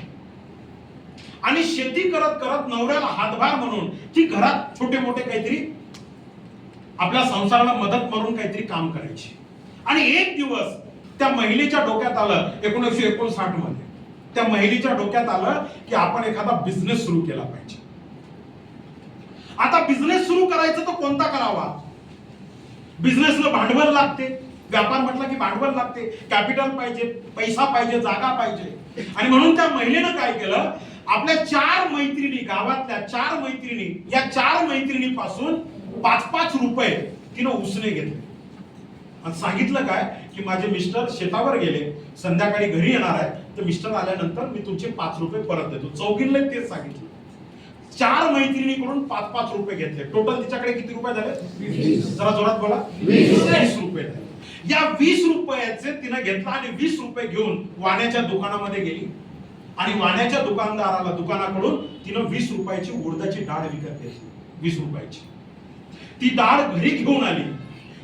आणि शेती करत करत नवऱ्याला हातभार म्हणून ती घरात छोटे मोठे काहीतरी आपल्या संसाराला मदत म्हणून काहीतरी काम करायची. आणि एक दिवस त्या महिलेच्या डोक्यात आलं 1959 मध्ये, त्या महिलेच्या डोक्यात आलं की आपण एखादा बिझनेस सुरू केला पाहिजे. आता बिझनेस सुरू करायचं तर कोणता करावा? बिझनेसला भांडवल लागते. व्यापार म्हटलं की भांडवल लागते, कॅपिटल पाहिजे, पैसा पाहिजे, जागा पाहिजे. आणि म्हणून त्या महिलेनं काय केलं, आपल्या 4 मैत्रिणी, गावातल्या 4 मैत्रिणी, या 4 मैत्रिणीपासून 5-5 रुपये तिनं उसने घेतले आणि सांगितलं काय की माझे मिस्टर शेतावर गेले, संध्याकाळी घरी येणार आहे, तर मिस्टर आल्यानंतर मी तुमचे 5 रुपये परत देतो. चौघींना तेच सांगितलं. 4 मैत्रिणीकडून 5-5 रुपये घेतले. टोटल तिच्याकडे किती रुपये झाले? 20. जरा जोरात बोला. 20 रुपये झाले. या 20 रुपयाचे तिनं घेतला आणि 20 रुपये घेऊन वाण्याच्या दुकानामध्ये गेली आणि वाण्याच्या दुकानाकडून तिनं 20 रुपयाची उडदाची डाळ विकत घेतली. 20 रुपयाची ती डाळ घरी घेऊन आली.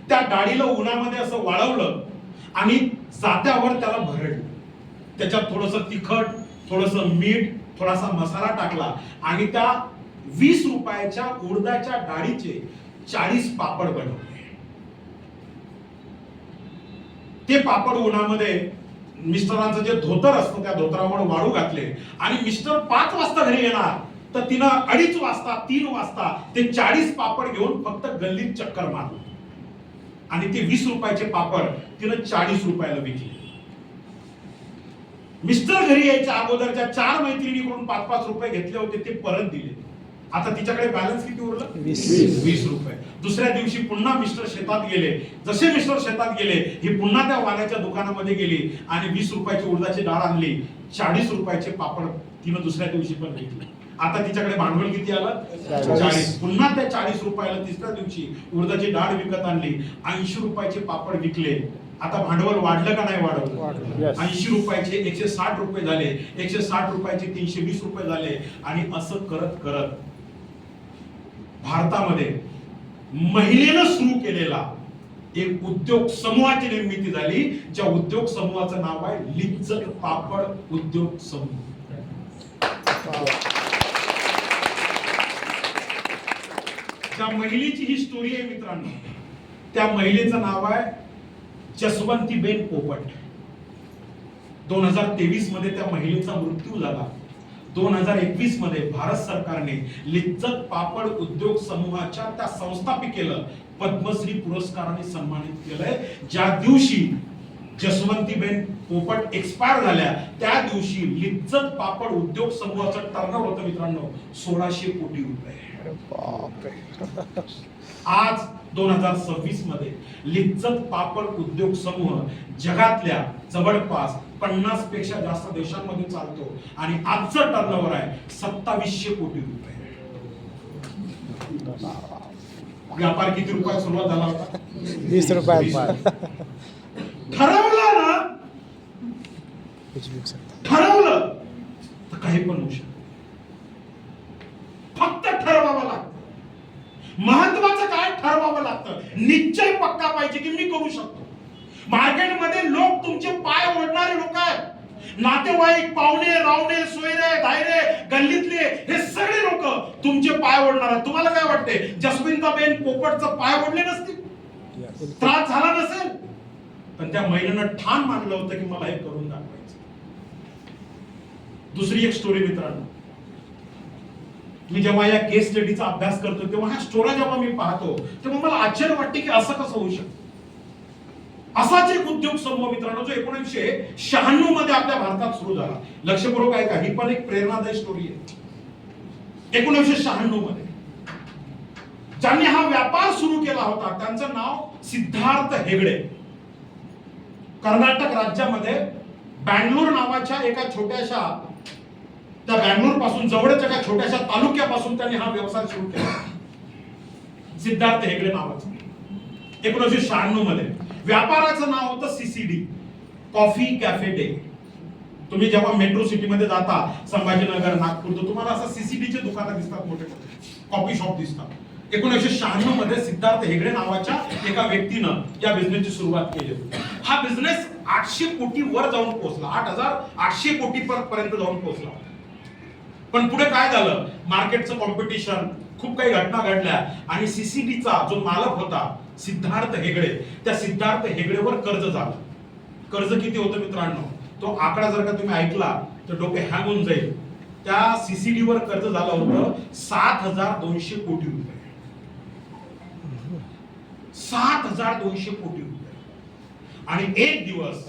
त्या डाळीला उन्हामध्ये असं वाळवलं आणि जात्यावर त्याला भरडलं. त्याच्यात थोडंसं तिखट, थोडंसं मीठ, थोडासा मसाला टाकला आणि त्या 20 रुपयाच्या उडदाच्या डाळीचे 40 पापड बनवले. ते पापड उन्हामध्ये मिस्टरांचं जे धोतर असतं त्या धोतरावर वाळू घातले आणि मिस्टर 5 वाजता घरी येणार तर तिनं 2:30 वाजता 3 वाजता ते 40 पापड घेऊन फक्त गल्लीत चक्कर मारली आणि ते 20 रुपयाचे पापड तिनं 40 रुपयाला विकले. मिस्टर घरी यायच्या अगोदरच्या 4 मैत्रिणीकडून 5-5 रुपये घेतले होते ते परत दिले. आता तिच्याकडे बॅलन्स किती उरलं? 20 रुपये. दुसऱ्या दिवशी पुन्हा मिस्टर शेतात गेले. जसे मिस्टर शेतात गेले ही पुन्हा त्या वाण्याच्या दुकानामध्ये गेली आणि 20 रुपयाची उडदाची डाळ आणली. 40 रुपयाचे पापड तिनं दुसऱ्या दिवशी पण घेतले. आता तिच्याकडे भांडवल किती आलं? 40. पुन्हा त्या 40 रुपयाला तिसऱ्या दिवशी उडदाची डाळ विकत आणली. 80 रुपयाचे पापड विकले. आता भांडवल वाढलं का नाही वाढलं? 80 रुपयाचे 160 रुपये झाले, 160 रुपयाचे 320 रुपये झाले आणि असं करत करत भारतामध्ये महिलेनं सुरू केलेला एक उद्योग समूहाची निर्मिती झाली, ज्या उद्योग समूहाचं नाव आहे लिज्जत पापड उद्योग समूह. ज्या महिलेची ही स्टोरी आहे मित्रांनो, त्या महिलेचं नाव आहे जसवंतीबेन पोपट. 2023 मध्ये त्या महिलेचा मृत्यू झाला. 2021 मध्ये भारत सरकारने लिज्जत पापड उद्योग समूहाच्या त्या संस्थापिकेला पद्मश्री पुरस्काराने सन्मानित केलंय. ज्या दिवशी जसवंतीबेन पोपट एक्सपायर झाल्या त्या दिवशी लिज्जत पापड उद्योग समूहाचं टर्नओव्हर होतं मित्रांनो 1600 कोटी रुपये. आज 2026 मध्ये लिज्जत पापड उद्योग समूह जगातल्या जवळपास 50 पेक्षा जास्त देशांमध्ये चालतो आणि आजचं टर्नओव्हर आहे 2700 कोटी रुपये. व्यापार किती रुपयात सुरुवात झाला होता? 20 रुपयात. ठरवलं ना, ठरवलं तर काही पण होऊ शकतं. फक्त ठरवावं लागतं. महत्वाचं काय? ठरवावं लागतं. निश्चय पक्का पाहिजे की मी करू शकतो. मार्केटमध्ये लोक तुमचे पाय ओढणारे लोक आहेत. नातेवाईक, पाहुणे, रावणे, सोयरे, धायरे, गल्लीतले हे सगळे लोक तुमचे पाय ओढणार आहेत. तुम्हाला काय वाटते जसवंतीबेन पोपटचं पाय ओढले नसतील? त्रास झाला नसेल? पण त्या महिलेनं ठाम मानलं होतं की मला हे करून दाखवायचं. दुसरी एक स्टोरी मित्रांनो, मी जेव्हा या केस स्टडीचा अभ्यास करतो तेव्हा ह्या स्टोऱ्या जेव्हा मी पाहतो तेव्हा मला आश्चर्य वाटते की असं कसं होऊ शकतं. असाच एक उद्योग समूह मित्रांनो जो 1996 मध्ये आपल्या भारतात सुरू झाला. लक्षपूर्वक ऐका, ही पण एक प्रेरणादायी स्टोरी आहे. 1996 मध्ये ज्यांनी हा व्यापार सुरू केला होता त्यांचं नाव सिद्धार्थ हेगडे. कर्नाटक राज्यामध्ये बँगलोर नावाच्या एका छोट्याशा, त्या बँगलोर पासून जवळच एका छोट्याशा तालुक्यापासून त्यांनी हा व्यवसाय सुरू केला. सिद्धार्थ हेगडे नावाचा. 1996 मध्ये व्यापाराचं नाव होतं सीसीडी, कॉफी कॅफे डे. तुम्ही जेव्हा मेट्रो सिटी मध्ये जाता, संभाजीनगर, नागपूर, तर तुम्हाला असं सीसीडीचे दुकानं दिसतात, मोठे मोठे कॉफी शॉप दिसतात. 1996 मध्ये सिद्धार्थ हेगडे नावाच्या एका व्यक्तीनं या बिझनेसची सुरुवात केली. हा बिझनेस 800 कोटी वर जाऊन पोहोचला. 8,800 कोटी पर्यंत जाऊन पोहोचला. पण पुढे काय झालं? मार्केटचं कॉम्पिटिशन, खूप काही घटना घडल्या आणि सीसीडीचा जो मालक होता सिद्धार्थ हेगडे, त्या सिद्धार्थ हेगडेवर कर्ज झालं. कर्ज किती होतं मित्रांनो? तो आकडा जर का तुम्ही ऐकला तर डोके हँग होऊन जाईल. त्या सीसीडीवर कर्ज झालं होतं 7,200 कोटी रुपये. 7,200 कोटी रुपये. आणि एक दिवस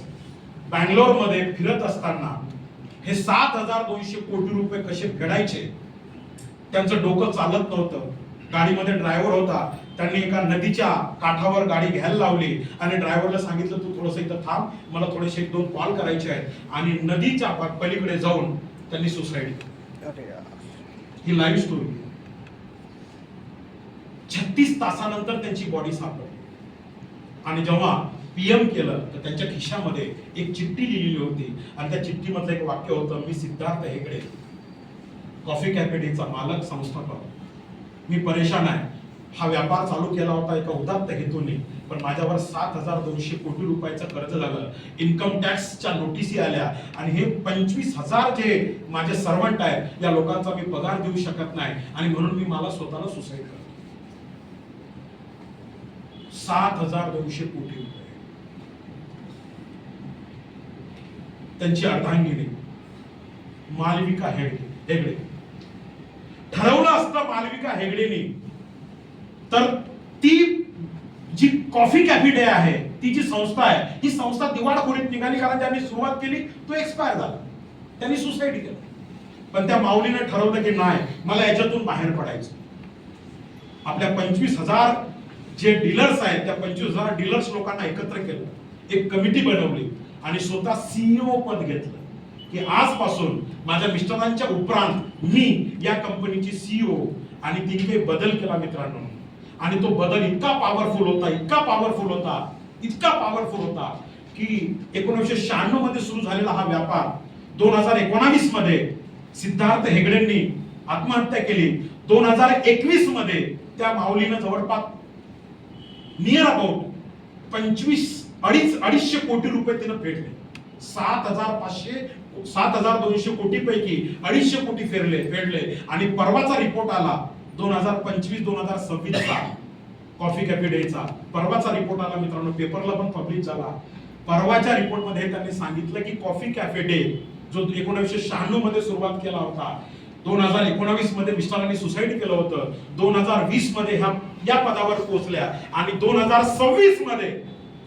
बँगलोर मध्ये फिरत असताना हे 7,200 कोटी रुपये कसे फेडायचे त्यांचं डोकं चालत नव्हतं. गाडीमध्ये ड्रायव्हर होता, त्यांनी एका नदीच्या काठावर गाडी घ्यायला लावली आणि ड्रायव्हरला सांगितलं तू थोडंसं इथं थांब, मला थोडेसे 1-2 कॉल करायचे आहेत, आणि नदीच्या पलीकडे जाऊन त्यांनी सुसाईड केली. ही लाईव्ह स्टोरी. 36 तासानंतर त्यांची बॉडी सापडली आणि जेव्हा पीएम केलं तर त्यांच्या खिशामध्ये एक चिठ्ठी लिहिलेली होती आणि त्या चिठ्ठीमधलं एक वाक्य होतं, मी सिद्धार्थ हेगडे, कॉफी कॅफे डेचा मालक, संस्थापक, मी परेशान आहे. हा व्यापार चालू केला होता एका उदात्त हेतूने, पण माझ्यावर 7,200 कोटी रुपयाचं कर्ज झालं, इन्कम टॅक्सच्या नोटिसी आल्या आणि हे 25,000 जे माझे सर्वंट आहेत या लोकांचा मी पगार देऊ शकत नाही आणि म्हणून मी मला स्वतःला सुसाईड करतो. 7,200 कोटी रुपये. त्यांची अर्धांगिनी मालविका हेगडे. ठरवलं असतं मालविका हेगडेनी तर ती जी कॉफी कॅफे डे आहे, ती जी संस्था आहे, ही संस्था दिवाळखोरीत निघाली, कारण ज्यांनी सुरुवात केली तो एक्सपायर झाला, त्यांनी सुसाईड केलं. पण त्या माऊलीने ठरवलं की नाही, मला याच्यातून बाहेर पडायचं. आपल्या 25,000 जे डीलर्स आहेत त्या 25,000 डीलर्स लोकांना एकत्र केलं, एक कमिटी बनवली आणि स्वतः सीईओ पद घेतलं की आजपासून माझ्या मिस्टरांच्या उपरांत मी या कंपनीची सीईओ. आणि तिथे बदल केला मित्रांनो, आणि तो बदल इतका पॉवरफुल होता की 1996 मध्ये सुरू झालेला हा व्यापार 2019 मध्ये सिद्धार्थ हेगडेंनी आत्महत्या केली. 2021 मध्ये त्या माऊलीनं जवळपास नियर अबाउट 250 कोटी रुपये तिनं फेडले. 7,200 कोटी पैकी 250 कोटी फेडले आणि परवाचा रिपोर्ट आला 2025-2026 चा कॉफी कॅफे डेचा परवाचा रिपोर्ट आला मित्रांनो, पेपरला पण पब्लिश झाला. परवाच्या रिपोर्ट मध्ये त्यांनी सांगितलं की कॉफी कॅफे डे जो 1996 मध्ये सुरुवात केला होता, 2019 मध्ये मिस्टरांनी सुसाईड केलं होतं, 2020 मध्ये या पदावर पोहोचल्या आणि 2026 मध्ये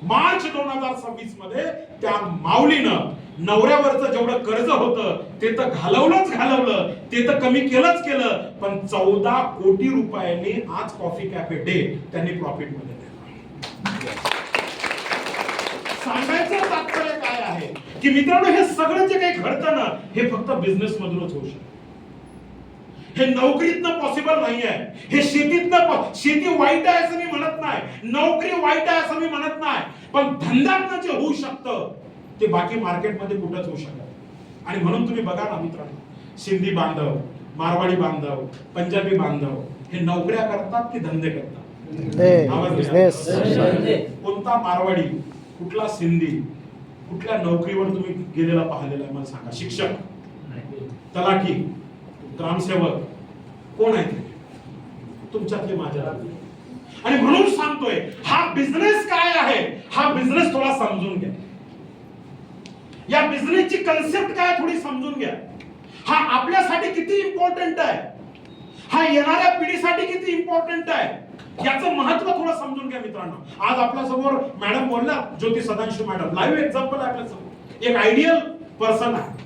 मार्च 2026 मध्ये त्या माऊलीनं नवऱ्यावरचं जेवढं कर्ज होतं ते तर घालवलं, ते तर कमी केलं, पण 14 कोटी रुपयांनी आज कॉफी कॅफे डे त्यांनी प्रॉफिट मध्ये दिला. सांगायचं तात्पर्य काय आहे की मित्रांनो, हे सगळं जे काही घडतं ना, हे फक्त बिझनेस मधूनच होऊ शकतं. हे नोकरीतनं पॉसिबल नाही आहे, हे शेतीतनं. शेती वाईट आहे असं मी म्हणत नाही, नोकरी वाईट आहे असं मी म्हणत नाही, पण धंद्यातनं जे होऊ शकतं ते बाकी मार्केटमध्ये कुठंच होऊ शकत. आणि म्हणून तुम्ही बघा ना मित्रांनो, सिंधी बांधव, मारवाडी बांधव, पंजाबी बांधव हे नोकऱ्या करतात की धंदे करतात? कोणता मारवाडी, कुठला सिंधी, कुठल्या नोकरीवर तुम्ही गेलेला पाहिलेला आहे मला सांगा? शिक्षक, तलाठी, ग्रामसेवक कोण आहे ते? तुमच्यातले माझ्या. आणि म्हणून सांगतोय, हा बिझनेस काय आहे, हा बिझनेस थोडा समजून घ्या. या बिझनेसची कन्सेप्ट काय थोडी समजून घ्या. हा आपल्यासाठी किती इम्पॉर्टंट आहे, हा येणाऱ्या पिढीसाठी किती इम्पॉर्टंट आहे, याचं महत्व थोडं समजून घ्या मित्रांनो. आज आपल्या समोर मॅडम बोलल्या, ज्योती सदांशु मॅडम, लाईव्ह एक्झाम्पल आहे आपल्या समोर. एक आयडियल पर्सन आहे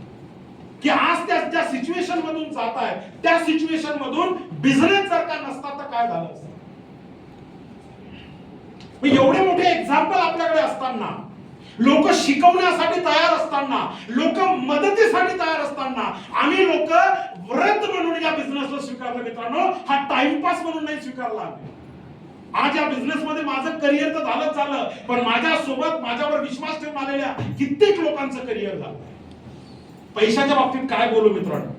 की आज त्या सिच्युएशन मधून जात आहे, त्या सिच्युएशन मधून बिझनेस जर का नसता तर काय झालं असतं. एवढे मोठे एक्झाम्पल आपल्याकडे असताना, लोक शिकवण्यासाठी तयार असताना, लोक मदतीसाठी तयार असताना, आम्ही लोक व्रत म्हणून या बिझनेसला स्वीकारलं मित्रांनो. हा टाइमपास म्हणून नाही स्वीकारला आम्ही. आज या बिझनेस मध्ये माझं करिअर तर झालं, पण माझ्यासोबत माझ्यावर विश्वास ठेवून आलेल्या कित्येक लोकांचं करिअर झालं. पैशाच्या बाबतीत काय बोलू मित्रांनो,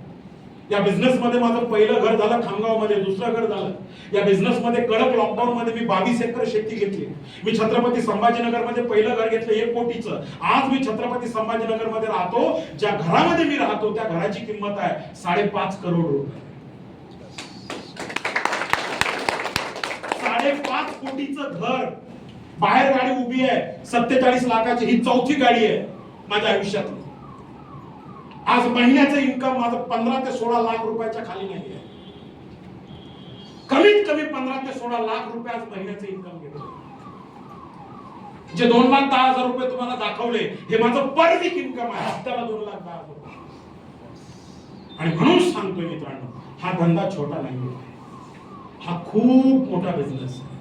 या बिझनेस मध्ये माझं पहिलं घर झालं खामगाव मध्ये, दुसरं घर झालं या बिझनेस मध्ये. कडक लॉकडाऊन मध्ये मी 22 एकर शेती घेतली. मी छत्रपती संभाजीनगर मध्ये पहिलं घर घेतलं 1 कोटीचं. आज मी छत्रपती संभाजीनगर मध्ये राहतो. ज्या घरामध्ये मी राहतो त्या घराची किंमत आहे 5.5 करोड रुपये. 5.5 कोटीचं घर, बाहेर गाडी उभी आहे 47 लाखाची, ही 4थी गाडी आहे माझ्या आयुष्यातली. आज महिन्याचं इन्कम माझं 15 ते 16 लाख रुपयाच्या खाली नाहीये. कमीत कमी 15 ते 16 लाख रुपये आज महिन्याचं इन्कम घेतो. जे 2,10,000 रुपये तुम्हाला दाखवले हे माझं पर वीक इन्कम आहे. हप्त्याला 2,10,000 रुपये. आणि म्हणून सांगतोय मित्रांनो, हा धंदा छोटा नाही, हा खूप मोठा बिझनेस आहे.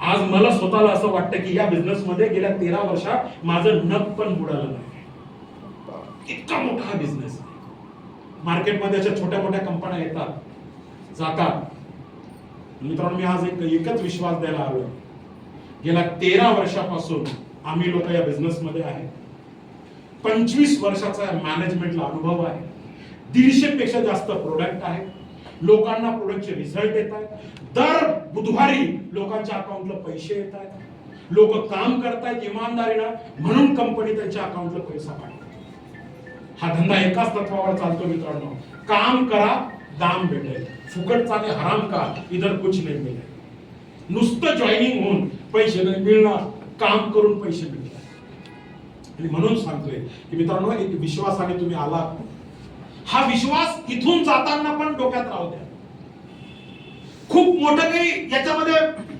आज मला स्वतःला असं वाटतं की या बिझनेस मध्ये गेल्या 13 वर्षात माझं नख पण बुडालं नाही. इतका मोठा हा बिझनेस आहे. मार्केटमध्ये अशा छोट्या मोठ्या कंपन्या येतात जातात. मित्रांनो, मी आज एकच विश्वास द्यायला आलोय, गेल्या 13 वर्षापासून आम्ही लोक या बिझनेस मध्ये आहे. 25 वर्षाचा मॅनेजमेंटला अनुभव आहे. 150 पेक्षा जास्त प्रोडक्ट आहे. लोकांना प्रोडक्टचे रिझल्ट येत आहेत. दर बुधवारी लोकांच्या अकाउंटला पैसे येत आहेत. लोक काम करतायत इमानदारीनं, म्हणून कंपनी त्यांच्या अकाउंटला पैसा पाठवते. हा धंदा एकाच तत्वावर चालतो मित्रांनो, काम करा दाम भेटेल. फुकटचा आणि हराम का इधर कुछ नाही मिळेल. नुसतं जॉईनिंग होऊन पैसे नाही मिळणार, काम करून पैसे मिळतात. आणि म्हणून सांगतोय की मित्रांनो, एक विश्वासाने तुम्ही आलात, हा विश्वास इथून जाताना पण डोक्यात राहू द्या. खूप मोठं काही याच्यामध्ये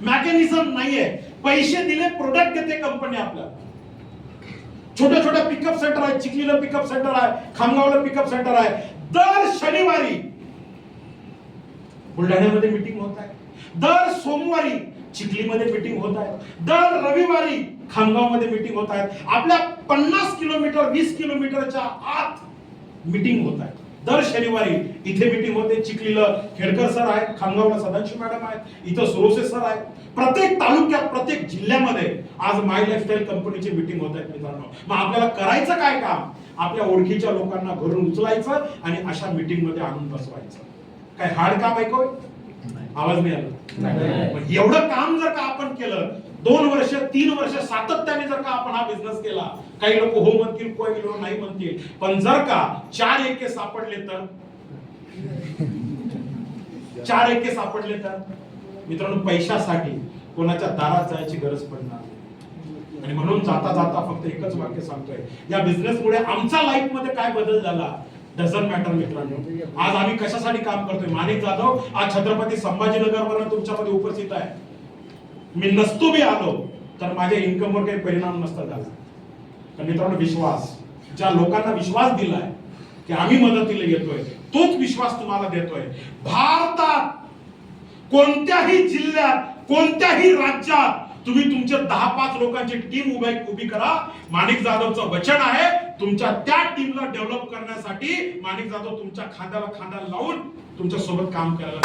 मॅकॅनिझम नाहीये. पैसे दिले, प्रोडक्ट देते कंपनी आपल्याला. छोट्या छोट्या पिकअप सेंटर आहे, चिखलीला पिकअप सेंटर आहे, खामगावला पिकअप सेंटर आहे. दर शनिवारी बुलढाण्यामध्ये मीटिंग होत आहे. दर सोमवारी चिखलीमध्ये मीटिंग होत आहे. दर रविवारी खामगावमध्ये मीटिंग होत आहे. आपल्या 50 किलोमीटर 20 किलोमीटरच्या आत मीटिंग होत आहे. दर शनिवारी इथे मीटिंग होते. चिखलीला खेडकर सर आहेत, खामगावला सदांशी मॅडम आहेत, इथं सुरोसे सर आहेत. प्रत्येक तालुक्यात, प्रत्येक जिल्ह्यामध्ये आज माय लाईफस्टाईल कंपनीची मीटिंग होत आहेत मित्रांनो. मग आपल्याला करायचं काय काम? आपल्या ओळखीच्या लोकांना घरून उचलायचं आणि अशा मीटिंग मध्ये आणून बसवायचं. काय हार्ड काम आहे का? आवाज नाही आला. एवढं काम जर का आपण केलं, 2 वर्ष 3 वर्ष सातत्याने जर का आपण हा बिझनेस केला, काही लोक हो म्हणतील, काही लोक नाही म्हणतील, पण जर का 4 एके सापडले तर 4 एके सापडले तर मित्रांनो, पैशासाठी कोणाच्या दारात जायची गरज पडणार नाही. आणि म्हणून जाता जाता फक्त एकच वाक्य सांगतोय, या बिझनेसमुळे आमच्या लाईफ मध्ये काय बदल झाला डझंट मॅटर मित्रांनो. आज आम्ही कशासाठी काम करतोय? माणिक जाधव आज छत्रपती संभाजीनगरवरून तुमच्यामध्ये उपस्थित आहे. मी नसतो बी आलो तर माझ्या इन्कमवर काही परिणाम नसता झाला. तर मित्रांनो, विश्वास, ज्या लोकांना विश्वास दिलाय की आम्ही मदतीला येतोय, तोच विश्वास तुम्हाला देतोय. भारतात कोणत्याही जिल्ह्यात, कोणत्याही राज्यात तुम्ही तुमच्या 10-5 लोकांची टीम उभी करा. माणिक जाधवचं वचन आहे, तुमच्या त्या टीमला डेव्हलप करण्यासाठी माणिक जाधव तुमच्या खांद्याला खांदा लावून तुमच्या सोबत काम करायला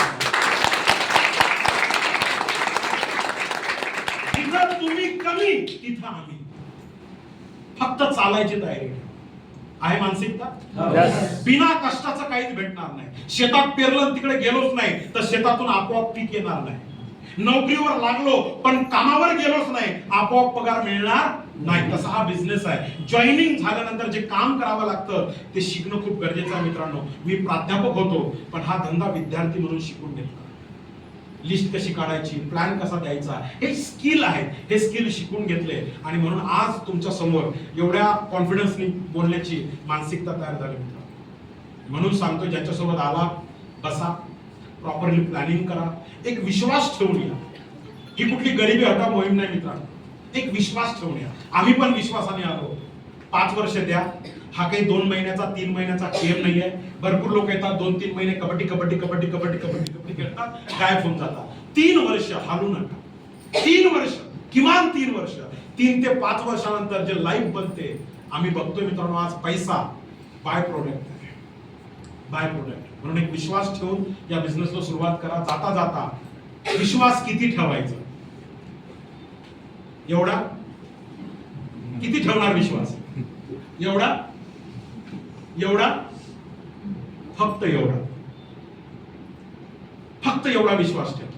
जिथं तुम्ही कमी तिथं आम्ही. फक्त चालायची तयारी आहे. मानसिकता बिना कष्टाचं काहीच भेटणार नाही. शेतात पेरलं तिकडे गेलोच नाही तर शेतातून आपोआप पीक येणार नाही. नोकरीवर लागलो पण कामावर गेलोच नाही, आपोआप पगार मिळणार नाही. तसा हा बिझनेस आहे. जॉईनिंग झाल्यानंतर जे काम करावं लागतं ते शिकणं खूप गरजेचं आहे मित्रांनो. मी प्राध्यापक होतो पण हा धंदा विद्यार्थी म्हणून शिकून घेतला. लिस्ट कशी काढायची, प्लॅन कसा द्यायचा, हे स्किल आहे. हे स्किल शिकून घेतले आणि म्हणून आज तुमच्या समोर एवढ्या कॉन्फिडन्सनी बोलण्याची मानसिकता तयार झाली मित्रांनो. म्हणून सांगतो, ज्याच्यासोबत आला बसा, प्रॉपरली प्लॅनिंग करा, एक विश्वास ठेवून या. ही कुठली गरिबी हटाव मोहीम नाही मित्रांनो, एक विश्वास ठेवून या. आम्ही पण विश्वासाने आलो. 5 वर्ष द्या. हा काही 2 महिन्याचा 3 महिन्याचा खेळ नाहीये. भरपूर लोक येतात 2-3 महिने कबड्डी खेळतात, गायब होऊन जातात. 3 वर्ष हालू नका. 3 वर्ष, किमान 3 वर्ष, 3 ते 5 वर्षानंतर जे लाईफ बनते आम्ही बघतोय मित्रांनो. आज पैसा बाय प्रोडक्ट आहे, बाय प्रोडक्ट. म्हणून एक विश्वास ठेवून या बिझनेसला सुरुवात करा. जाता जाता विश्वास किती ठेवायचा? एवढा? किती ठेवणार विश्वास? एवढा? एवढा? फक्त एवढा. फक्त एवढा विश्वास ठेवा.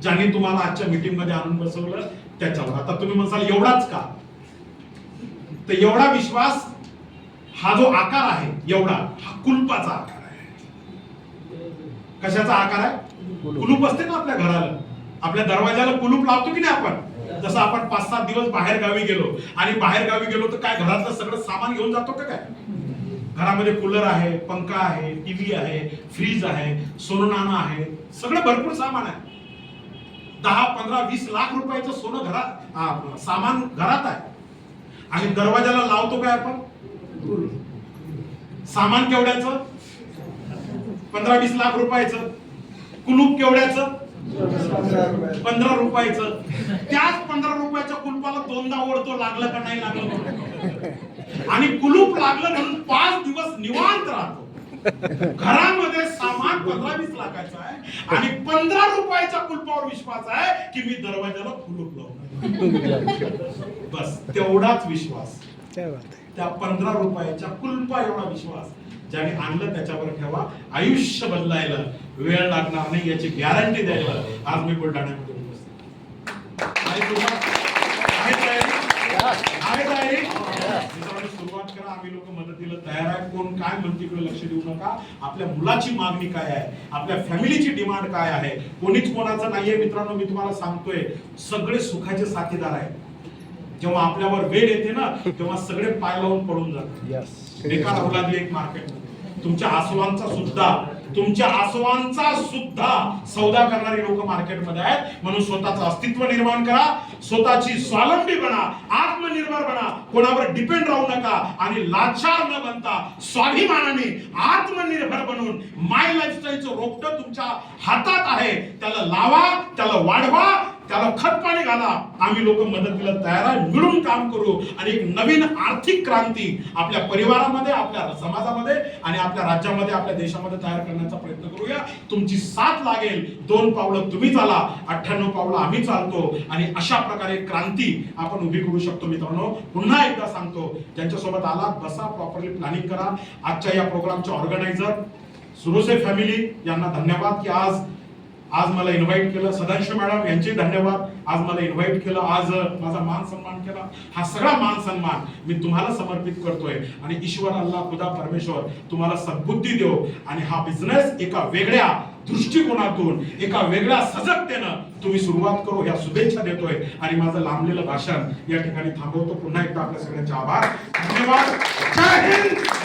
ज्यांनी तुम्हाला आजच्या मीटिंग मध्ये आणून बसवलं त्याच्यावर. आता तुम्ही म्हणसाल एवढाच का? तर एवढा विश्वास, हा जो आकार आहे एवढा, हा कुलपाचा आकार आहे. कशाचा आकार आहे? कुलूप असते ना आपल्या घराला, आपल्या दरवाजाला कुलूप लावतो की नाही आपण. जसं आपण 5-7 दिवस बाहेर गावी गेलो आणि बाहेर गावी गेलो तर काय घरातलं सगळं सामान घेऊन जातो का? काय घरामध्ये कूलर आहे, पंखा आहे, टीव्ही आहे, फ्रीज आहे, सोनं नाणं आहे, सगळं भरपूर सामान आहे. 10-15-20 लाख रुपयाचं सोनं घरात, सामान घरात आहे. आणि दरवाजाला लावतो काय आपण? सामान केवढ्याचं? 15-20 लाख रुपयाचं. कुलूप केवढ्याचं? 15 रुपयाचं. त्याच 15 रुपयाच्या कुलपाला दोनदा ओढतो, लागलं का नाही लागलं. आणि कुलूप लागलं म्हणून 5 दिवस निवांत राहतो. घरामध्ये सामान 15-20 लाखाचं आहे आणि 15 रुपयाच्या कुलपावर विश्वास आहे की मी दरवाजाला कुलूप लावणार. बस तेवढाच विश्वास. त्या 15 रुपयाच्या कुलपा एवढा विश्वास ज्याने आणलं त्याच्यावर ठेवा. आयुष्य बदलायला वेळ लागणार नाही याची गॅरंटी द्यायला आज मी बुलढाण्यामध्ये उपस्थित आहे. सुरुवात करा. आम्ही लोक मदतीला तयार आहे. कोण काय म्हणते इकडे लक्ष देऊ नका. आपल्या मुलाची मागणी काय आहे, आपल्या फॅमिलीची डिमांड काय आहे, कोणीच कोणाचं नाहीये. मित्रांनो, मी तुम्हाला सांगतोय, सगळे सुखाचे साथीदार आहेत. जेव्हा आपल्यावर वेळ येते ना तेव्हा सगळे पाय लावून पडून जातात. बेकार अवलादली एक मार्केट. तुमच्या आसवांचा सुद्धा सौदा करणारी लोक मार्केटमध्ये आहेत. म्हणून स्वतःचं अस्तित्व निर्माण करा, स्वतःची स्वावलंबी बना, आत्मनिर्भर बना, कोणावर डिपेंड राहू नका आणि लाचार न बनता स्वाभिमानाने आत्मनिर्भर बनून माय लाईफस्टाईलचं रोपटं तुमच्या हातात आहे, त्याला लावा, त्याला वाढवा, त्याला खत पाणी घाला. आम्ही लोक मदतीला तयार आहे. मिळून काम करू आणि एक नवीन आर्थिक क्रांती आपल्या परिवारामध्ये, आपल्या समाजामध्ये आणि आपल्या राज्यामध्ये, आपल्या देशामध्ये तयार करण्याचा प्रयत्न करूया. तुमची साथ लागेल. 2 पावलं तुम्ही चाला, 98 पावलं आम्ही चालतो आणि अशा प्रकारे क्रांती आपण उभी करू शकतो. मित्रांनो, पुन्हा एकदा सांगतो, ज्यांच्यासोबत आलात बसा, प्रॉपरली प्लॅनिंग करा. आजच्या या प्रोग्रामचे ऑर्गनायझर सुरोसे फॅमिली यांना धन्यवाद की आज मला इन्व्हाइट केलं. सदाशिव मॅडम यांचे धन्यवाद, आज मला इन्व्हाइट केलं, आज माझा मान सन्मान केला. हा सगळा मान सन्मान मी तुम्हाला समर्पित करतोय आणि ईश्वर अल्लाह खुदा परमेश्वर तुम्हाला सद्बुद्धी देव आणि हा बिझनेस एका वेगळ्या दृष्टिकोनातून, एका वेगळ्या सजगतेनं तुम्ही सुरुवात करू ह्या शुभेच्छा देतोय आणि माझं लांबलेलं भाषण या ठिकाणी थांबवतो. पुन्हा एकदा आपल्या सगळ्यांचे आभार, धन्यवाद. जय हिंद.